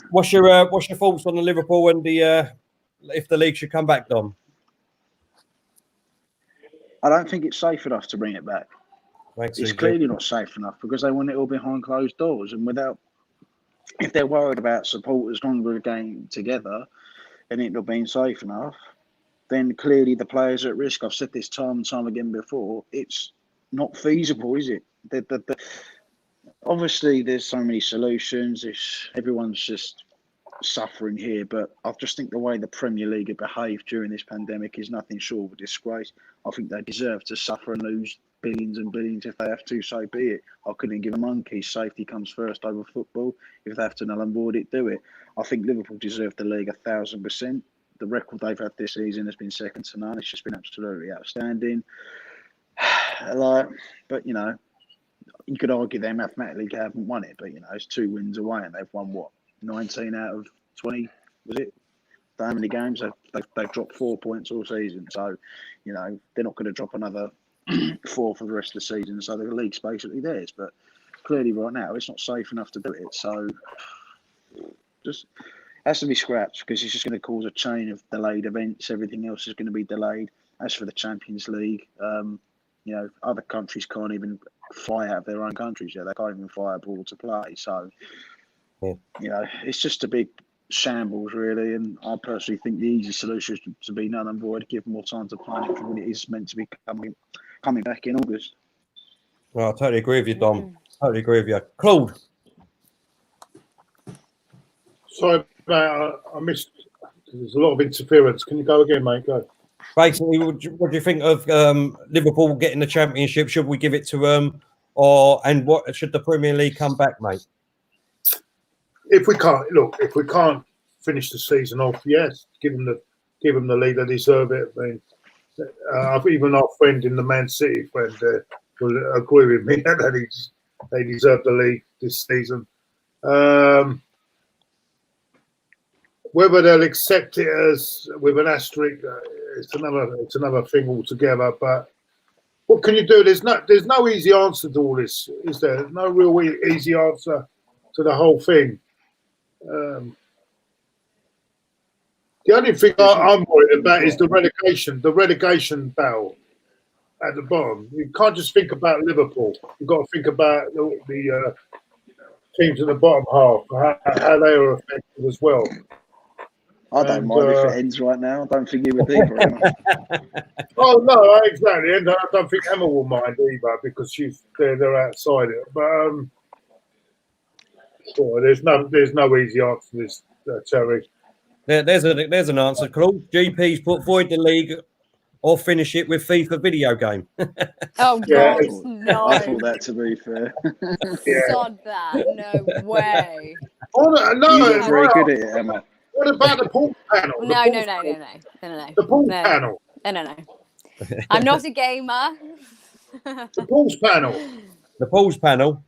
What's your thoughts on the Liverpool and the if the league should come back, Dom?
I don't think it's safe enough to bring it back.
Thanks,
it's
CJ.
clearly not safe enough because they want it all behind closed doors, and if they're worried about supporters longer game together and it not being safe enough, then clearly the players are at risk. I've said this time and time again before. It's not feasible, is it? Obviously, there's so many solutions. Everyone's just suffering here, but I just think the way the Premier League have behaved during this pandemic is nothing short of a disgrace. I think they deserve to suffer and lose billions and billions if they have to, so be it. I couldn't give a monkey. Safety comes first over football. If they have to null and void it, do it. I think Liverpool deserve the league 1,000%. The record they've had this season has been second to none. It's just been absolutely outstanding. But you could argue they mathematically haven't won it, but it's 2 wins away and they've won 19 out of 20, was it? How many games? They've dropped 4 points all season, so they're not going to drop another 4 for the rest of the season. So the league's basically theirs, but clearly right now it's not safe enough to do it. So just has to be scrapped because it's just going to cause a chain of delayed events. Everything else is going to be delayed. As for the Champions League, other countries can't even fly out of their own countries. They can't even fly abroad to play. So, it's just a big shambles, really. And I personally think the easy solution is to be null and void, give more time to plan it for when it is meant to be coming back in August.
Well, I totally agree with you, Dom. Totally agree with you. Claude.
Sorry, mate, I missed. There's a lot of interference. Can you go again, mate? Go.
Basically, what do you think of Liverpool getting the championship? Should we give it to them, and what should the Premier League come back, mate?
If we can't finish the season off, yes, give them the lead. They deserve it. I mean, even our friend in the Man City friend will agree with me that they deserve the league this season. Whether they'll accept it as with an asterisk, it's another thing altogether. But what can you do? There's no easy answer to all this, is there? No real easy answer. to the whole thing. The only thing I'm worried about is the relegation battle at the bottom. You can't just think about Liverpool. You've got to think about the teams in the bottom half, how they are affected as well.
I don't mind if it ends right now. I don't think you would either, Emma.
Oh no, exactly, and I don't think Emma will mind either because they're outside it. But sure, there's no easy answer to this, Terry.
There's an answer, Claude. GP's put void the league or finish it with FIFA video game.
Oh
Yeah,
God, no!
I thought that, to be fair.
Sod that! No way!
Oh, no,
You were very good at it, Emma.
What about the pool panel?
No.
The pool panel.
No. I'm not a gamer.
The pools panel
The polls panel.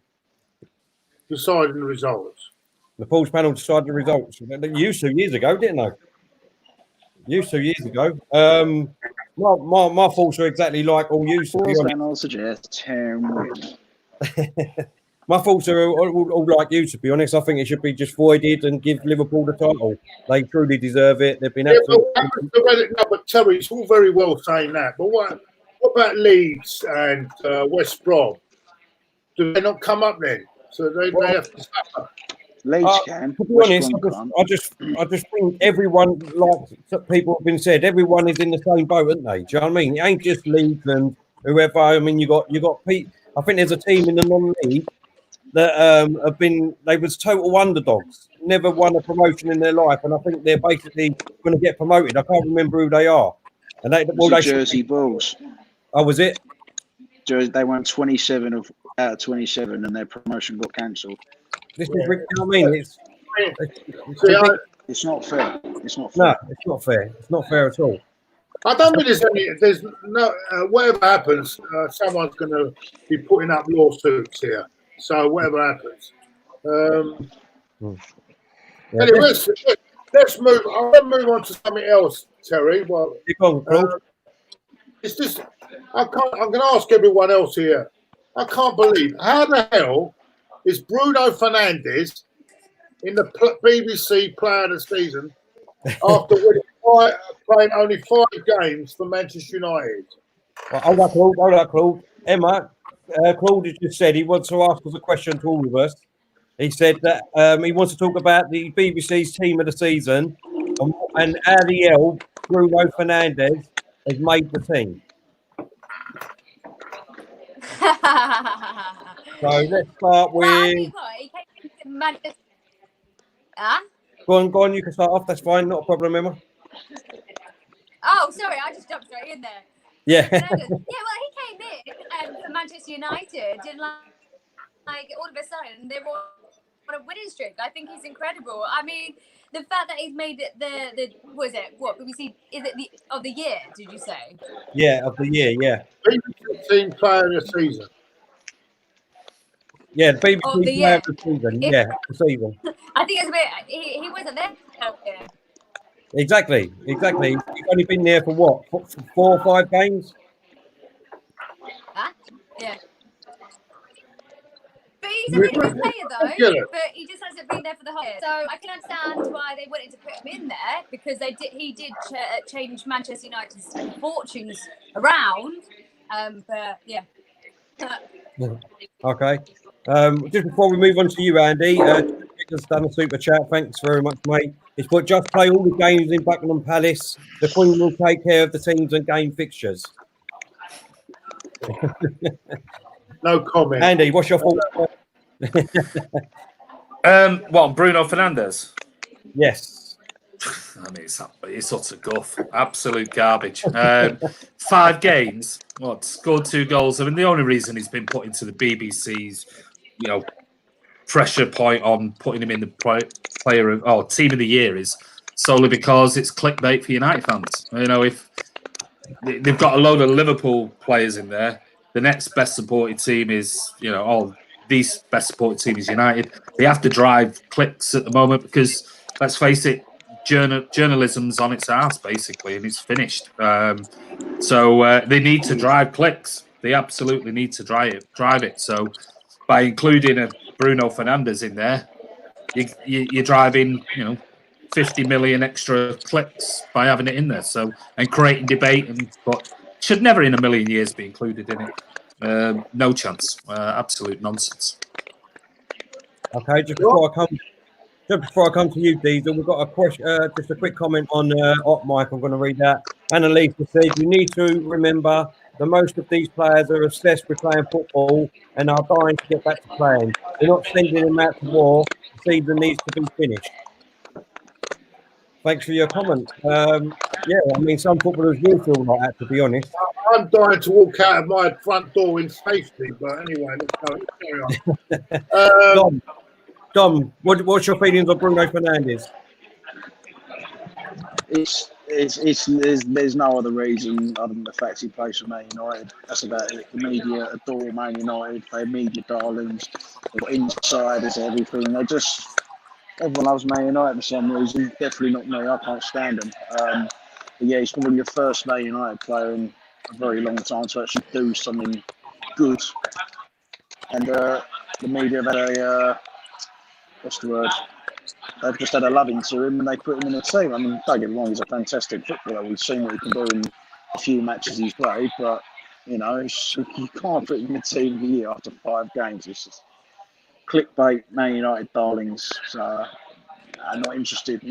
deciding the results.
The polls panel decided the results. They used to years ago, didn't they? Years ago. My thoughts are exactly like all used to. Be honest.
I'll suggest 10 win.
My thoughts are all like you, to be honest. I think it should be just voided and give Liverpool the title. They truly deserve it. They've been absolutely...
No, but Terry, it's all very well saying that. But what about Leeds and West Brom? Do they not come up then? So they have to suffer.
Leeds can.
To be honest, I just think everyone, like people have been said, everyone is in the same boat, aren't they? Do you know what I mean? It ain't just Leeds and whoever. I mean, you got Pete. I think there's a team in the non-league that they was total underdogs, never won a promotion in their life, and I think they're basically going to get promoted. I can't remember who they are. And they
Jersey Bulls.
Oh, was it?
They won 27 out of 27, and their promotion got cancelled.
This is, you know what I mean?
It's not fair. It's not fair.
No, it's not fair. It's not fair at all.
I don't think there's no whatever happens, someone's going to be putting up lawsuits here. So whatever happens. Anyway, let's move. I want to move on to something else, Terry. Well, it's just I'm going to ask everyone else here. I can't believe how the hell is Bruno Fernandes in the BBC Player of the Season after playing only 5 games for Manchester United?
Hold up, Claude. Emma, Claude has just said he wants to ask us a question to all of us. He said that he wants to talk about the BBC's team of the season and how the hell Bruno Fernandes has made the team. So let's start with... Go on, you can start off. That's fine, not a problem, Emma.
Oh, sorry, I just jumped straight in there.
Yeah.
Yeah, well, he came in for Manchester United and like all of a sudden they were on a winning streak. I think he's incredible. I mean, the fact that he's made it what BBC of the year? Did you say?
Yeah, of the year. Yeah.
BBC Team Player of the Season.
Yeah, the BBC Player of the Season. Yeah, the season.
I think it's a bit. He wasn't there. Yeah.
Exactly. He's only been there for what? 4 or 5 games?
Huh? Yeah. But he's a really good player, though. But he just hasn't been there for the whole year. So I can understand why they wanted to put him in there because he did change Manchester United's fortunes around. But yeah.
Okay. Just before we move on to you, Andy, has done a super chat. Thanks very much, mate. It's put just play all the games in Buckingham Palace. The Queen will take care of the teams and game fixtures.
No comment.
Andy, what's your thoughts?
What, Bruno Fernandes?
Yes.
I mean, it's utter guff. Absolute garbage. 5 games. Scored 2 goals. I mean, the only reason he's been put into the BBC's, pressure point on putting him in the team of the year is solely because it's clickbait for United fans. If they've got a load of Liverpool players in there, the next best supported team is, these best supported team is United. They have to drive clicks at the moment because, let's face it, journalism's on its ass basically, and it's finished. So they need to drive clicks. They absolutely need to drive it. So by including a Bruno Fernandes in there, you're driving, 50 million extra clicks by having it in there. So, and creating debate, but should never in a million years be included in it. No chance. Absolute nonsense.
Okay, just before I come to you, Diesel, we've got a question. Just a quick comment on Op Mike. I'm going to read that. Annalisa said, "You need to remember that most of these players are obsessed with playing football and are dying to get back to playing. They're not sending them out to war. The season needs to be finished." Thanks for your comment. Yeah, I mean, some footballers will feel like that, to be honest.
I'm dying to walk out of my front door in safety, but anyway, let's carry on.
Dom, what's your feelings on Bruno Fernandes?
There's no other reason other than the fact he plays for Man United. That's about it. The media adore Man United. They're media darlings. They've got insiders, everything. Everyone loves Man United for some reason. Definitely not me. I can't stand them. But yeah, he's probably the first Man United player in a very long time to actually do something good. And the media have had a what's the word? They've just had a loving to him and they put him in the team. I mean, don't get me wrong, he's a fantastic footballer. We've seen what he can do in a few matches he's played, but you can't put him in the team of the year after 5 games. It's just clickbait, Man United darlings. So I'm not interested.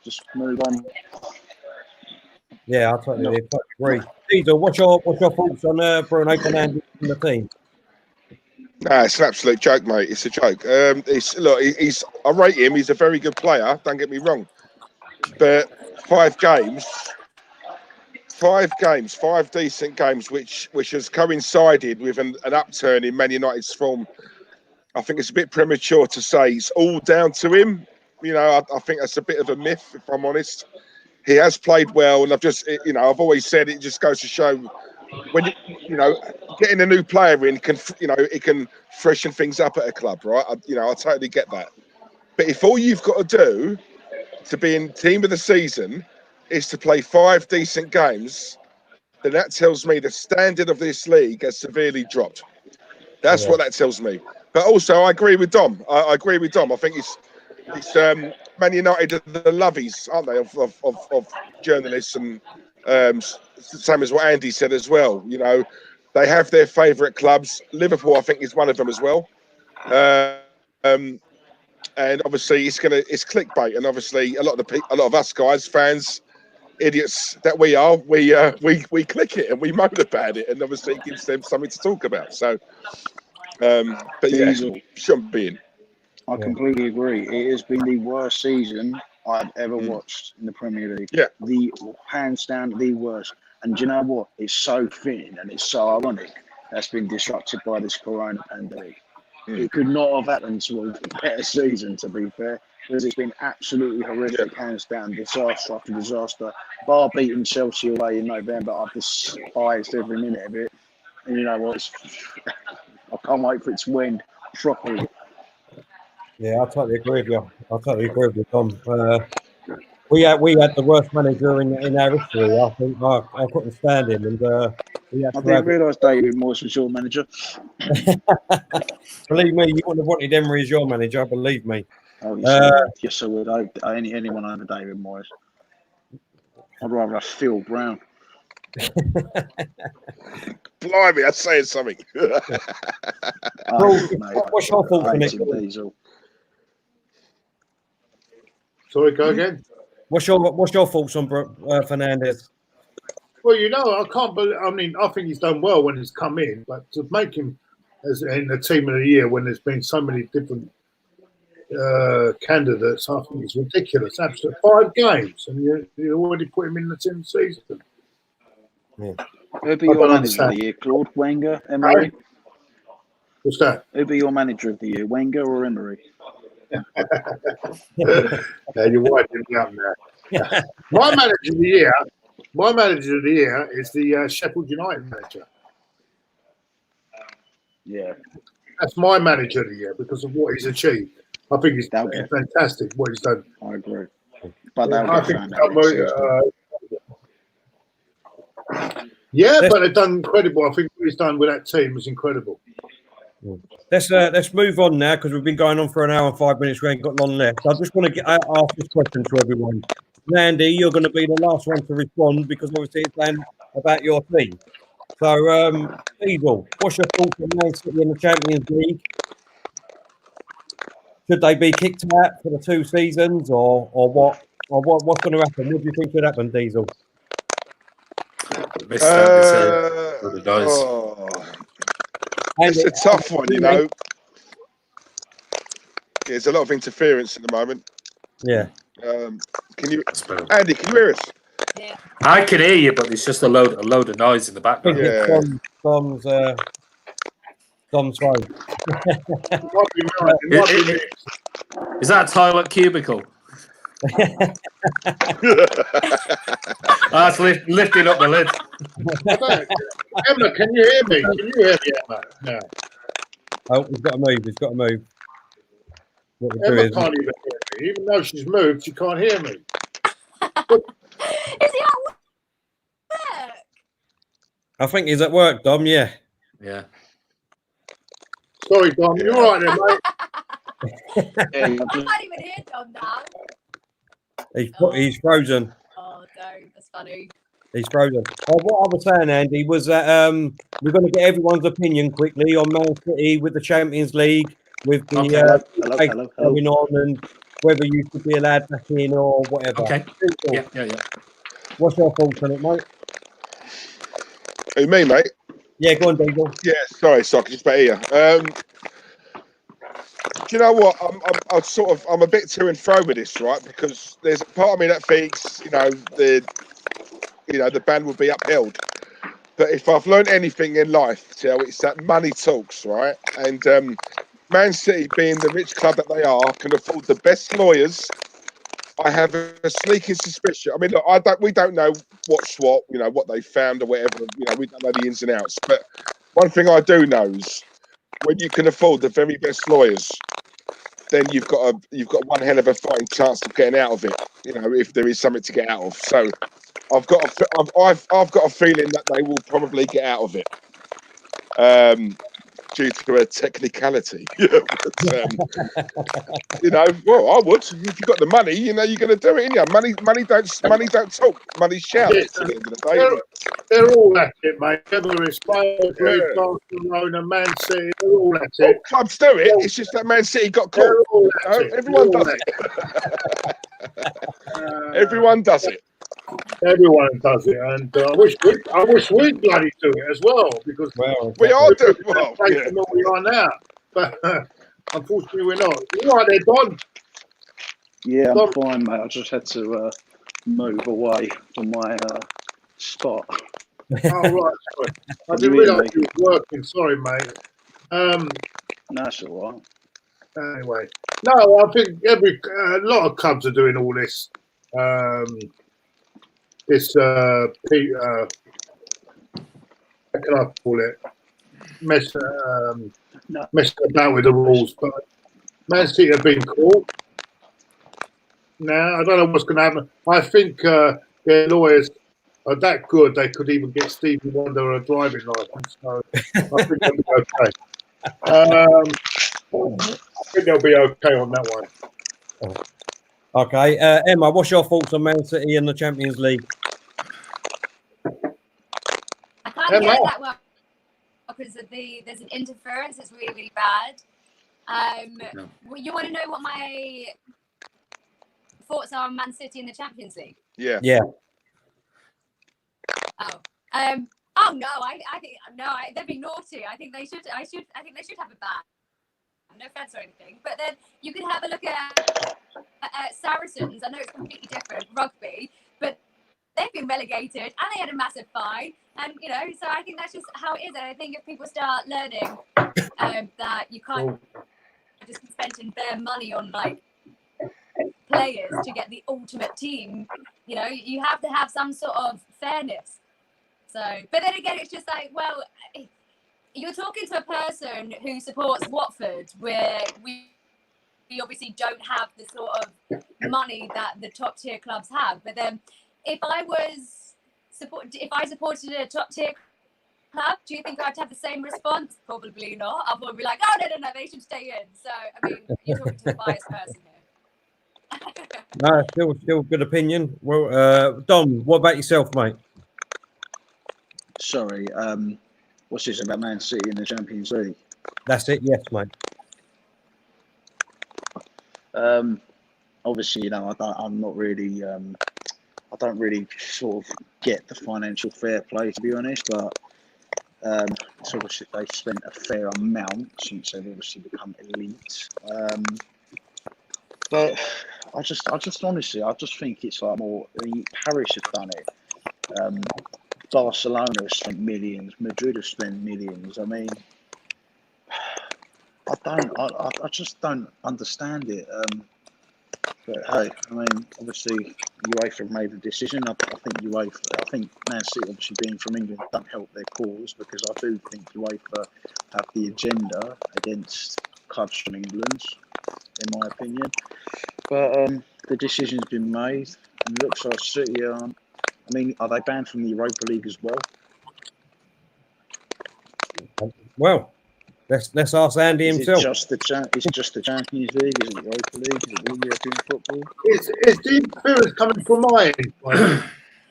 Just move on.
Yeah, I totally agree. Diesel, what's your thoughts on Bruno Fernandes in the team?
Nah, it's an absolute joke, mate. It's a joke. I rate him. He's a very good player. Don't get me wrong. But 5 games, 5 decent games, which has coincided with an upturn in Man United's form. I think it's a bit premature to say it's all down to him. I think that's a bit of a myth, if I'm honest. He has played well, and I've always said it just goes to show when getting a new player in it can freshen things up at a club, right? I totally get that. But if all you've got to do to be in team of the season is to play 5 decent games, then that tells me the standard of this league has severely dropped. That's what that tells me. But also, I agree with Dom. I think it's Man United are the lovies, aren't they, of journalists, and same as what Andy said as well. They have their favourite clubs. Liverpool, I think, is one of them as well. And obviously, it's clickbait, and obviously, a lot of us guys, fans, idiots that we are, we click it and we moan about it, and obviously, it gives them something to talk about. So, but yeah, shouldn't be in.
I completely agree. It has been the worst season I've ever watched in the Premier League.
Yeah.
The hands down the worst. And do you know what? It's so fitting and it's so ironic that's been disrupted by this corona pandemic. It could not have happened to a better season, to be fair, because it's been absolutely horrific, hands down, disaster after disaster. Bar beating Chelsea away in November, I've despised every minute of it. And you know what? I can't wait for it to end properly.
Yeah, I totally agree with you. Tom. We had the worst manager in our history. I think I couldn't stand him, and
I didn't realise David Moyes was your manager.
Believe me, you wouldn't have wanted Emery as your manager. Believe me.
Oh, yes, I would. Anyone over David Moyes. I'd rather have Phil Brown.
Blimey, that's saying something.
What's your thoughts on it?
Diesel.
Sorry, go again.
What's your thoughts on Fernandes?
Well, I can't believe. I mean, I think he's done well when he's come in, but to make him as in the team of the year when there's been so many different candidates, I think it's ridiculous. Absolutely, 5 games, and you already put him in the team season.
Yeah.
Who'd be your manager of the year, Claude, Wenger, Emery?
What's that?
Who'd be your manager of the year, Wenger or Emery?
You're winding me up now. My manager of the year is the Sheffield United manager.
Yeah,
that's my manager of the year because of what he's achieved. I think he's fantastic what he's done.
I agree. But
but they've done incredible. I think what he's done with that team was incredible.
Let's move on now because we've been going on for an hour and 5 minutes. We ain't got long left. I just want to ask this question to everyone. Andy, you're going to be the last one to respond because obviously it's about your team. So, Eagle, what's your thoughts on Man City in the Champions League? Should they be kicked out for the 2 seasons, or what? Or what's going to happen? What do you think should happen, Diesel?
Missed that. What it does.
It's a tough one, you know. There's a lot of interference at the moment.
Yeah.
Can you, Andy? Can you hear us?
Yeah.
I can hear you, but there's just a load of noise in the background.
Yeah.
Dom's phone.
Is that a toilet cubicle? That's lifting up the lid.
Emma, can you hear me? Can you hear me, Emma? No.
Oh, he's got to move. He's got to move.
Emma can't even hear me. Even though she's moved, she can't hear me.
Is he at work?
I think he's at work, Dom. Yeah.
Yeah.
Sorry, Dom. You're all right there, mate.
I can't even hear Dom now.
He's frozen.
Oh, no, that's funny.
He's frozen. What I was saying, Andy, was that we're going to get everyone's opinion quickly on Man City with the Champions League, with the
hello.
going on, and whether you should be allowed back in or whatever.
Okay. Yeah.
What's your thoughts on it, mate?
Who, me, mate?
Yeah, go on, Diesel.
Yeah, sorry, I can just about hear you. Do you know what? I'm a bit to and fro with this, right? Because there's a part of me that thinks, the ban will be upheld. But if I've learned anything in life, it's that money talks, right? And Man City, being the rich club that they are, can afford the best lawyers. I have a sneaking suspicion. I mean, look, we don't know what's what, what they found or whatever. We don't know the ins and outs. But one thing I do know is when you can afford the very best lawyers, then you've got one hell of a fighting chance of getting out of it. If there is something to get out of. So I've got a feeling that they will probably get out of it. Due to a technicality. Well, I would. If you've got the money, you're going to do it, innit? Money don't talk. Money shouts at the end of the day.
They're all at it, mate. Whether it's Barcelona, Man City, they're all at it.
All clubs do it. It's just that Man City got caught. Everyone does it. Everyone does it.
Everyone does it, and I wish we'd bloody do it as well, because
we are doing well.
Than what we are now, but unfortunately we're not. You're right there, Don.
Yeah, I'm fine, mate. I just had to move away from my spot.
Oh right, sorry. I didn't realise you were working. Sorry, mate.
That's all right.
Anyway, no, I think a lot of clubs are doing all this. How can I call it? Messing about with the rules, but Man City have been caught. Now I don't know what's going to happen. I think their lawyers are that good they could even get Stevie Wonder a driving license. So I think they'll be okay. I think they'll be okay on that one.
Okay, Emma, what's your thoughts on Man City in the Champions League?
I can't hear that well because there's an interference. It's really, really bad. You want to know what my thoughts are on Man City in the Champions League?
Yeah.
Oh no! I think they'd be naughty. I think they should have a ban. No offense or anything, but then you can have a look at Saracens. I know it's completely different rugby, but they've been relegated and they had a massive fine, and so I think that's just how it is. And I think if people start learning that you can't just be spending bare money on like players to get the ultimate team, you have to have some sort of fairness. So, but then again, it's just like, well, you're talking to a person who supports Watford, where we obviously don't have the sort of money that the top tier clubs have. But then, if I supported a top tier club, do you think I'd have the same response? Probably not. I'll probably be like, oh, no, they should stay in. So, I mean, you're talking to a biased person here.
No, still good opinion. Well, Dom, what about yourself, mate?
Sorry, what's this about Man City in the Champions League?
That's it. Yes, mate.
Obviously, you know, I'm not really, I don't really sort of get the financial fair play, to be honest, but it's obviously they've spent a fair amount since they've obviously become elite. But I just honestly, I just think it's like more, Paris have done it. Barcelona have spent millions, Madrid have spent millions. I mean, I just don't understand it. But hey, I mean, obviously UEFA have made a decision. I think Man City, obviously being from England, don't help their cause, because I do think UEFA have the agenda against clubs from England, in my opinion. But the decision's been made, and it looks like City are. I mean, are they banned from the Europa League as well?
Well, let's ask Andy
Is
himself.
it just the Champions League? Is it the Europa League? Is it all European football?
Is the interference coming from my end?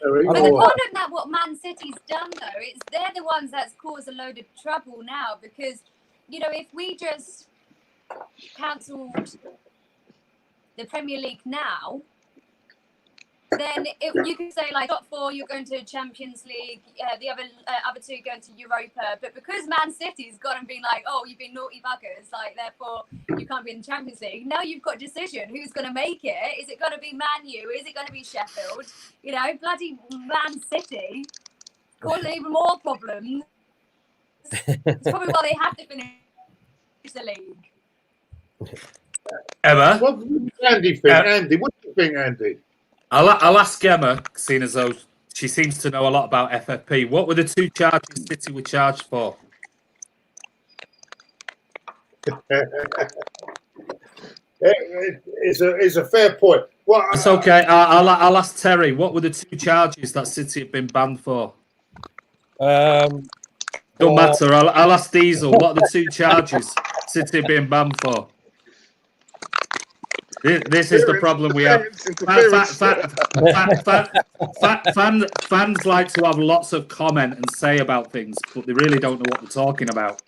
Terry,
But the
or-
problem that what Man City's done, though, is they're the ones that's caused a load of trouble now, because, you know, if we just cancelled the Premier League now, then you could say, like, top four, you're going to Champions League, the other two going to Europa. But because Man City's gone and been like, oh, you've been naughty buggers, like, therefore you can't be in the Champions League. Now you've got a decision. Who's going to make it? Is it going to be Man U? Is it going to be Sheffield? You know, bloody Man City causing even more problems. It's probably why they have to finish the league.
Emma,
What do Andy think? Andy, what do you think, Andy?
I'll ask Emma, seeing as though she seems to know a lot about FFP. What were the two charges City were charged for?
It's a fair point. Well,
It's okay. I'll ask Terry. What were the two charges that City have been banned for? Don't matter. I'll ask Diesel. What are the two charges City have been banned for? This is the problem we have. Fans like to have lots of comment and say about things, but they really don't know what they're talking about.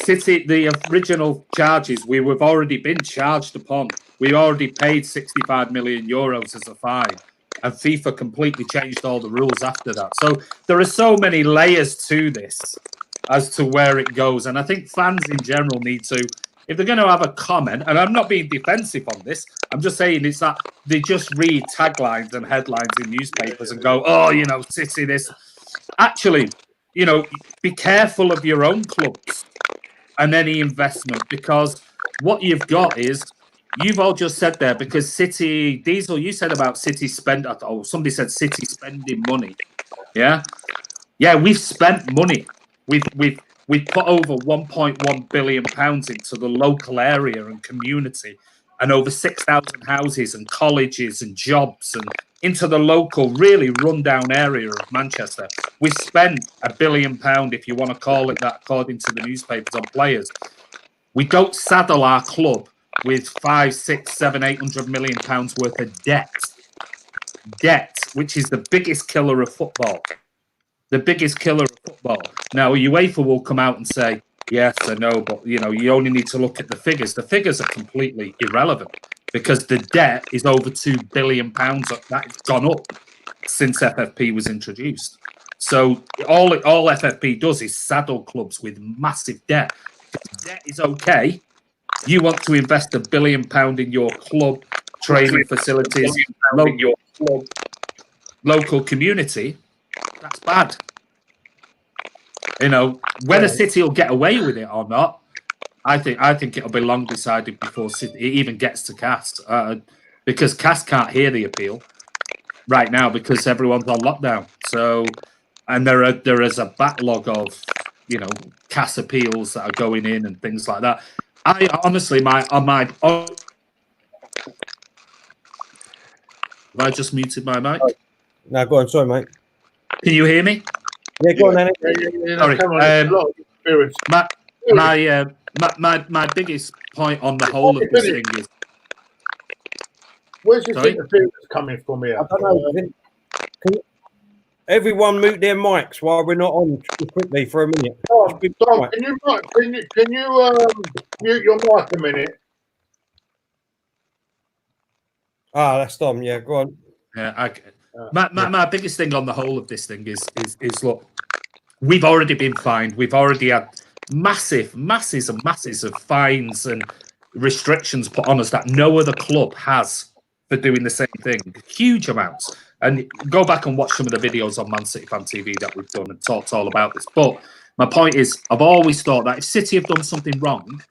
City, the original charges, we've already been charged upon. We already paid 65 million euros as a fine, and FIFA completely changed all the rules after that. So there are so many layers to this as to where it goes, and I think fans in general need to, if they're going to have a comment, and I'm not being defensive on this, I'm just saying it's that they just read taglines and headlines in newspapers and go, oh, you know, City this. Actually, you know, be careful of your own clubs and any investment, because what you've got is, you've all just said there, because City, Diesel, you said about City spend, oh, somebody said City spending money. Yeah? Yeah, we've spent money. We've put over £1.1 billion into the local area and community, and over 6,000 houses and colleges and jobs, and into the local, really rundown area of Manchester. We've spent £1 billion, if you want to call it that, according to the newspapers, on players. We don't saddle our club with 5, 6, 7, 800 million pounds worth of debt. Debt, which is the biggest killer of football. The biggest killer of football. Now, UEFA will come out and say, yes or no, but, you know, you only need to look at the figures. The figures are completely irrelevant, because the debt is over £2 billion. That's gone up since FFP was introduced. So all FFP does is saddle clubs with massive debt. Debt is okay. You want to invest £1 billion in your club, training facilities, local community. That's bad. You know, whether City will get away with it or not, I think it'll be long decided before City it even gets to CAS, because CAS can't hear the appeal right now because everyone's on lockdown. So, and there is a backlog of, you know, CAS appeals that are going in and things like that. I honestly, have I just muted my mic?
No, go on. Sorry, mate.
Can you hear me?
Yeah, go on, Andy.
Sorry,
Come on, it's a lot of experience.
My biggest point on the whole of this thing is.
Where's this
Sorry?
interference coming from here?
I don't know. Can everyone mute their mics while we're not on quickly for a minute?
Dom, can you mute your mic a minute?
That's Dom. Yeah, go on.
Yeah, my biggest thing on the whole of this thing is look, we've already been fined. We've already had masses of fines and restrictions put on us that no other club has for doing the same thing. Huge amounts. And go back and watch some of the videos on Man City Fan TV that we've done and talked all about this. But my point is, I've always thought that if City have done something wrong,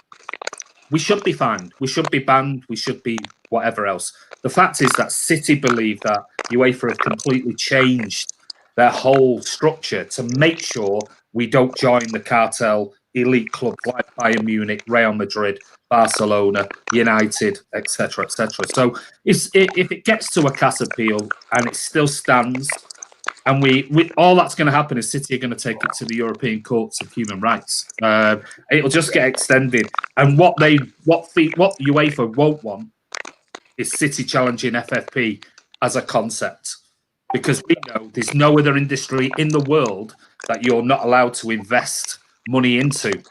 we should be fined. We should be banned. We should be whatever else. The fact is that City believe that UEFA have completely changed their whole structure to make sure we don't join the cartel elite clubs like Bayern Munich, Real Madrid, Barcelona, United, etc., etc. So if it gets to a CAS appeal and it still stands, and we all that's going to happen is City are going to take it to the European Courts of Human Rights. It'll just get extended, and what UEFA won't want is City challenging FFP as a concept, because we know there's no other industry in the world that you're not allowed to invest money into.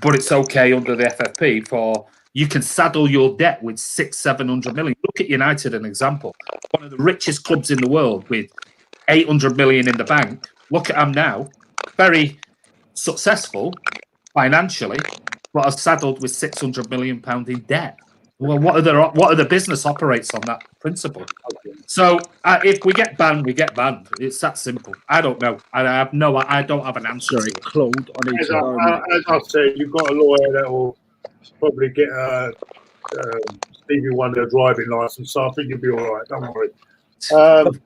But it's okay under the FFP for you can saddle your debt with 600-700 million. Look at United, an example, one of the richest clubs in the world with 800 million in the bank. Look at them now, very successful financially, but are saddled with 600 million pound in debt. Well, what other business operates on that principle? So if we get banned, we get banned. It's that simple. I don't know. I don't have an answer.
Sorry, Claude. I need
As
to.
as I said, you've got a lawyer that will probably get Stevie Wonder driving license, so I think you'll be all right. Don't worry.
Tom,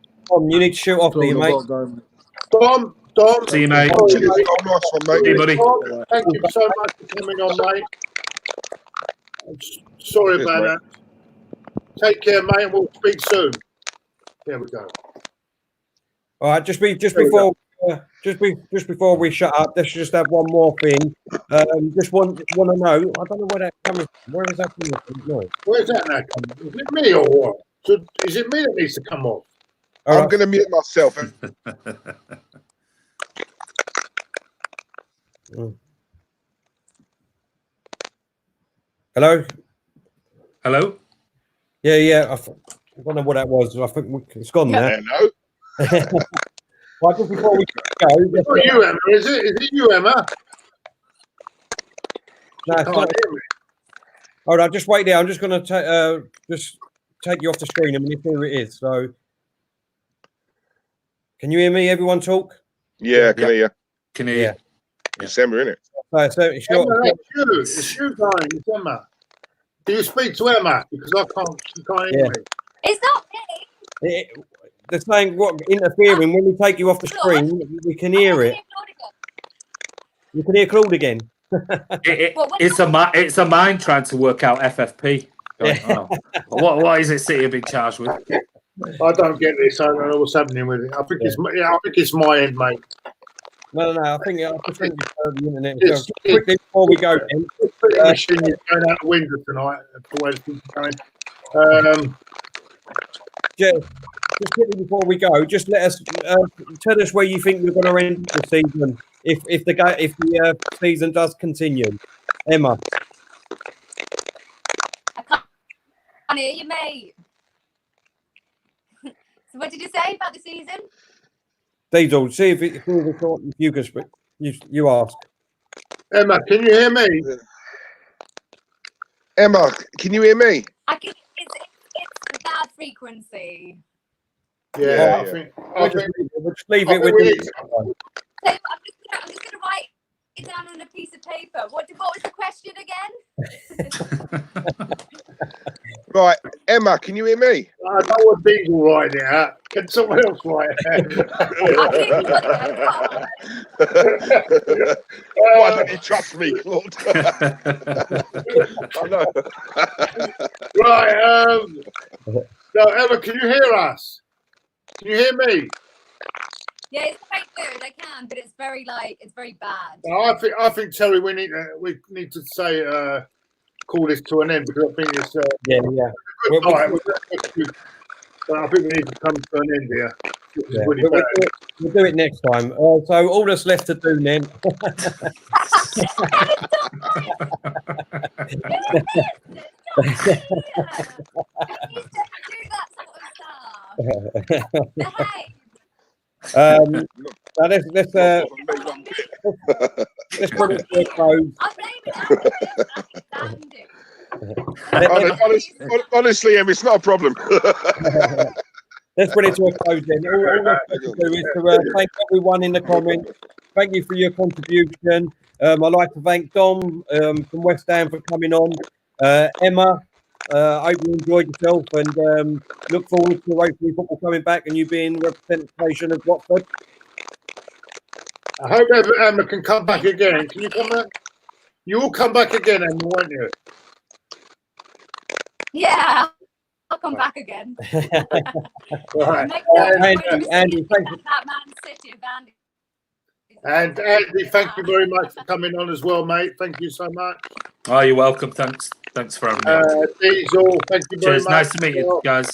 you need to shoot off, do you, mate?
Dom.
See you, mate.
Cheers, Dom. Nice one, mate.
See you, buddy.
Dom, thank you so much for coming on, mate. Sorry
Cheers,
about
mate.
that. Take care, mate, and we'll speak soon. There we go.
All right, just before we shut up, let's just have one more thing. Just want to know. I don't know where that coming from. Where is that coming from? No.
Where's that now coming? Is it me or what? So, is it me that needs to come off?
All
I'm
right.
going to mute myself.
Hello.
Hello.
Yeah. I don't know what that was. I think it's gone now.
Hello.
Well, just before we go,
It's not you, Emma, is it? Is it you, Emma?
no, it's not. All right, just wait there. I'm just going to take you off the screen, and here it is. So, can you hear me? Everyone talk?
Yeah, can hear you.
Can hear you.
It's Emma, isn't it?
So it's your,
Emma, it's you, darling. It's Emma. Do you speak to Emma? Because I can't. You can't hear me.
It's not me.
they're saying what interfering. When we take you off the screen, we can hear it. You can hear Claude again.
It's a mind trying to work out FFP. Going, what is it City being charged with?
I don't get this. I don't know what's happening with it. I think it's my end, mate.
No. I think it's the internet. So quickly before we go, then,
The machine is going out the window tonight. The way things are going.
Just quickly before we go, just let us tell us where you think we're going to end the season if the season does continue. Emma.
I can't hear you, mate. So what did you say about the season?
Diesel, see if you can speak. You ask.
Emma, can you hear me?
Emma, can you hear me?
I can. It's bad frequency.
Yeah,
Yeah.
I think
We'll just leave it with
we-
So I'm just gonna write it down on a piece of paper. What was the question again?
Right, Emma, can you hear me?
I don't want Diesel writing it out. Can someone else write it out?
Why don't you trust me, Claude? I know.
Right. So, Emma, can you hear us? Can you hear me?
Yeah, it's quite good. I can, but it's very bad.
I think Terry, we need to say call this to an end because I think it's
Yeah.
good night. But I think we need to come to an end here. Which is really bad.
We'll do it next time. So all that's left to do then. Now let's put it to a close.
Honestly, Em, it's not a problem.
Let's put it to a close then. All we have to do is to thank everyone in the comments. Thank you for your contribution. I'd like to thank Dom from West Ham for coming on. Emma, I hope you enjoyed yourself and look forward to hopefully football coming back and you being representation of Watford.
I hope Emma can come back again. Can you come back? You will come back again, Emma, won't you?
Yeah, I'll come back again.
Right.
Andy, thank you.
That Man City of Andy.
And Andy, thank you very much for coming on as well, mate. Thank you so much.
Oh, you're welcome. Thanks for having me on.
Diesel, thank you very
Cheers.
much.
Nice to meet you, guys.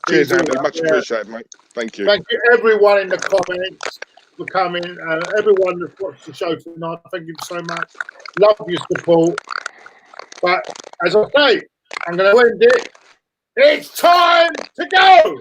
Cheers, Andy. Much appreciated, mate. Thank you.
Thank you, everyone in the comments for coming. Everyone that's watched the show tonight, thank you so much. Love your support. But as I say, I'm going to end it. It's time to go.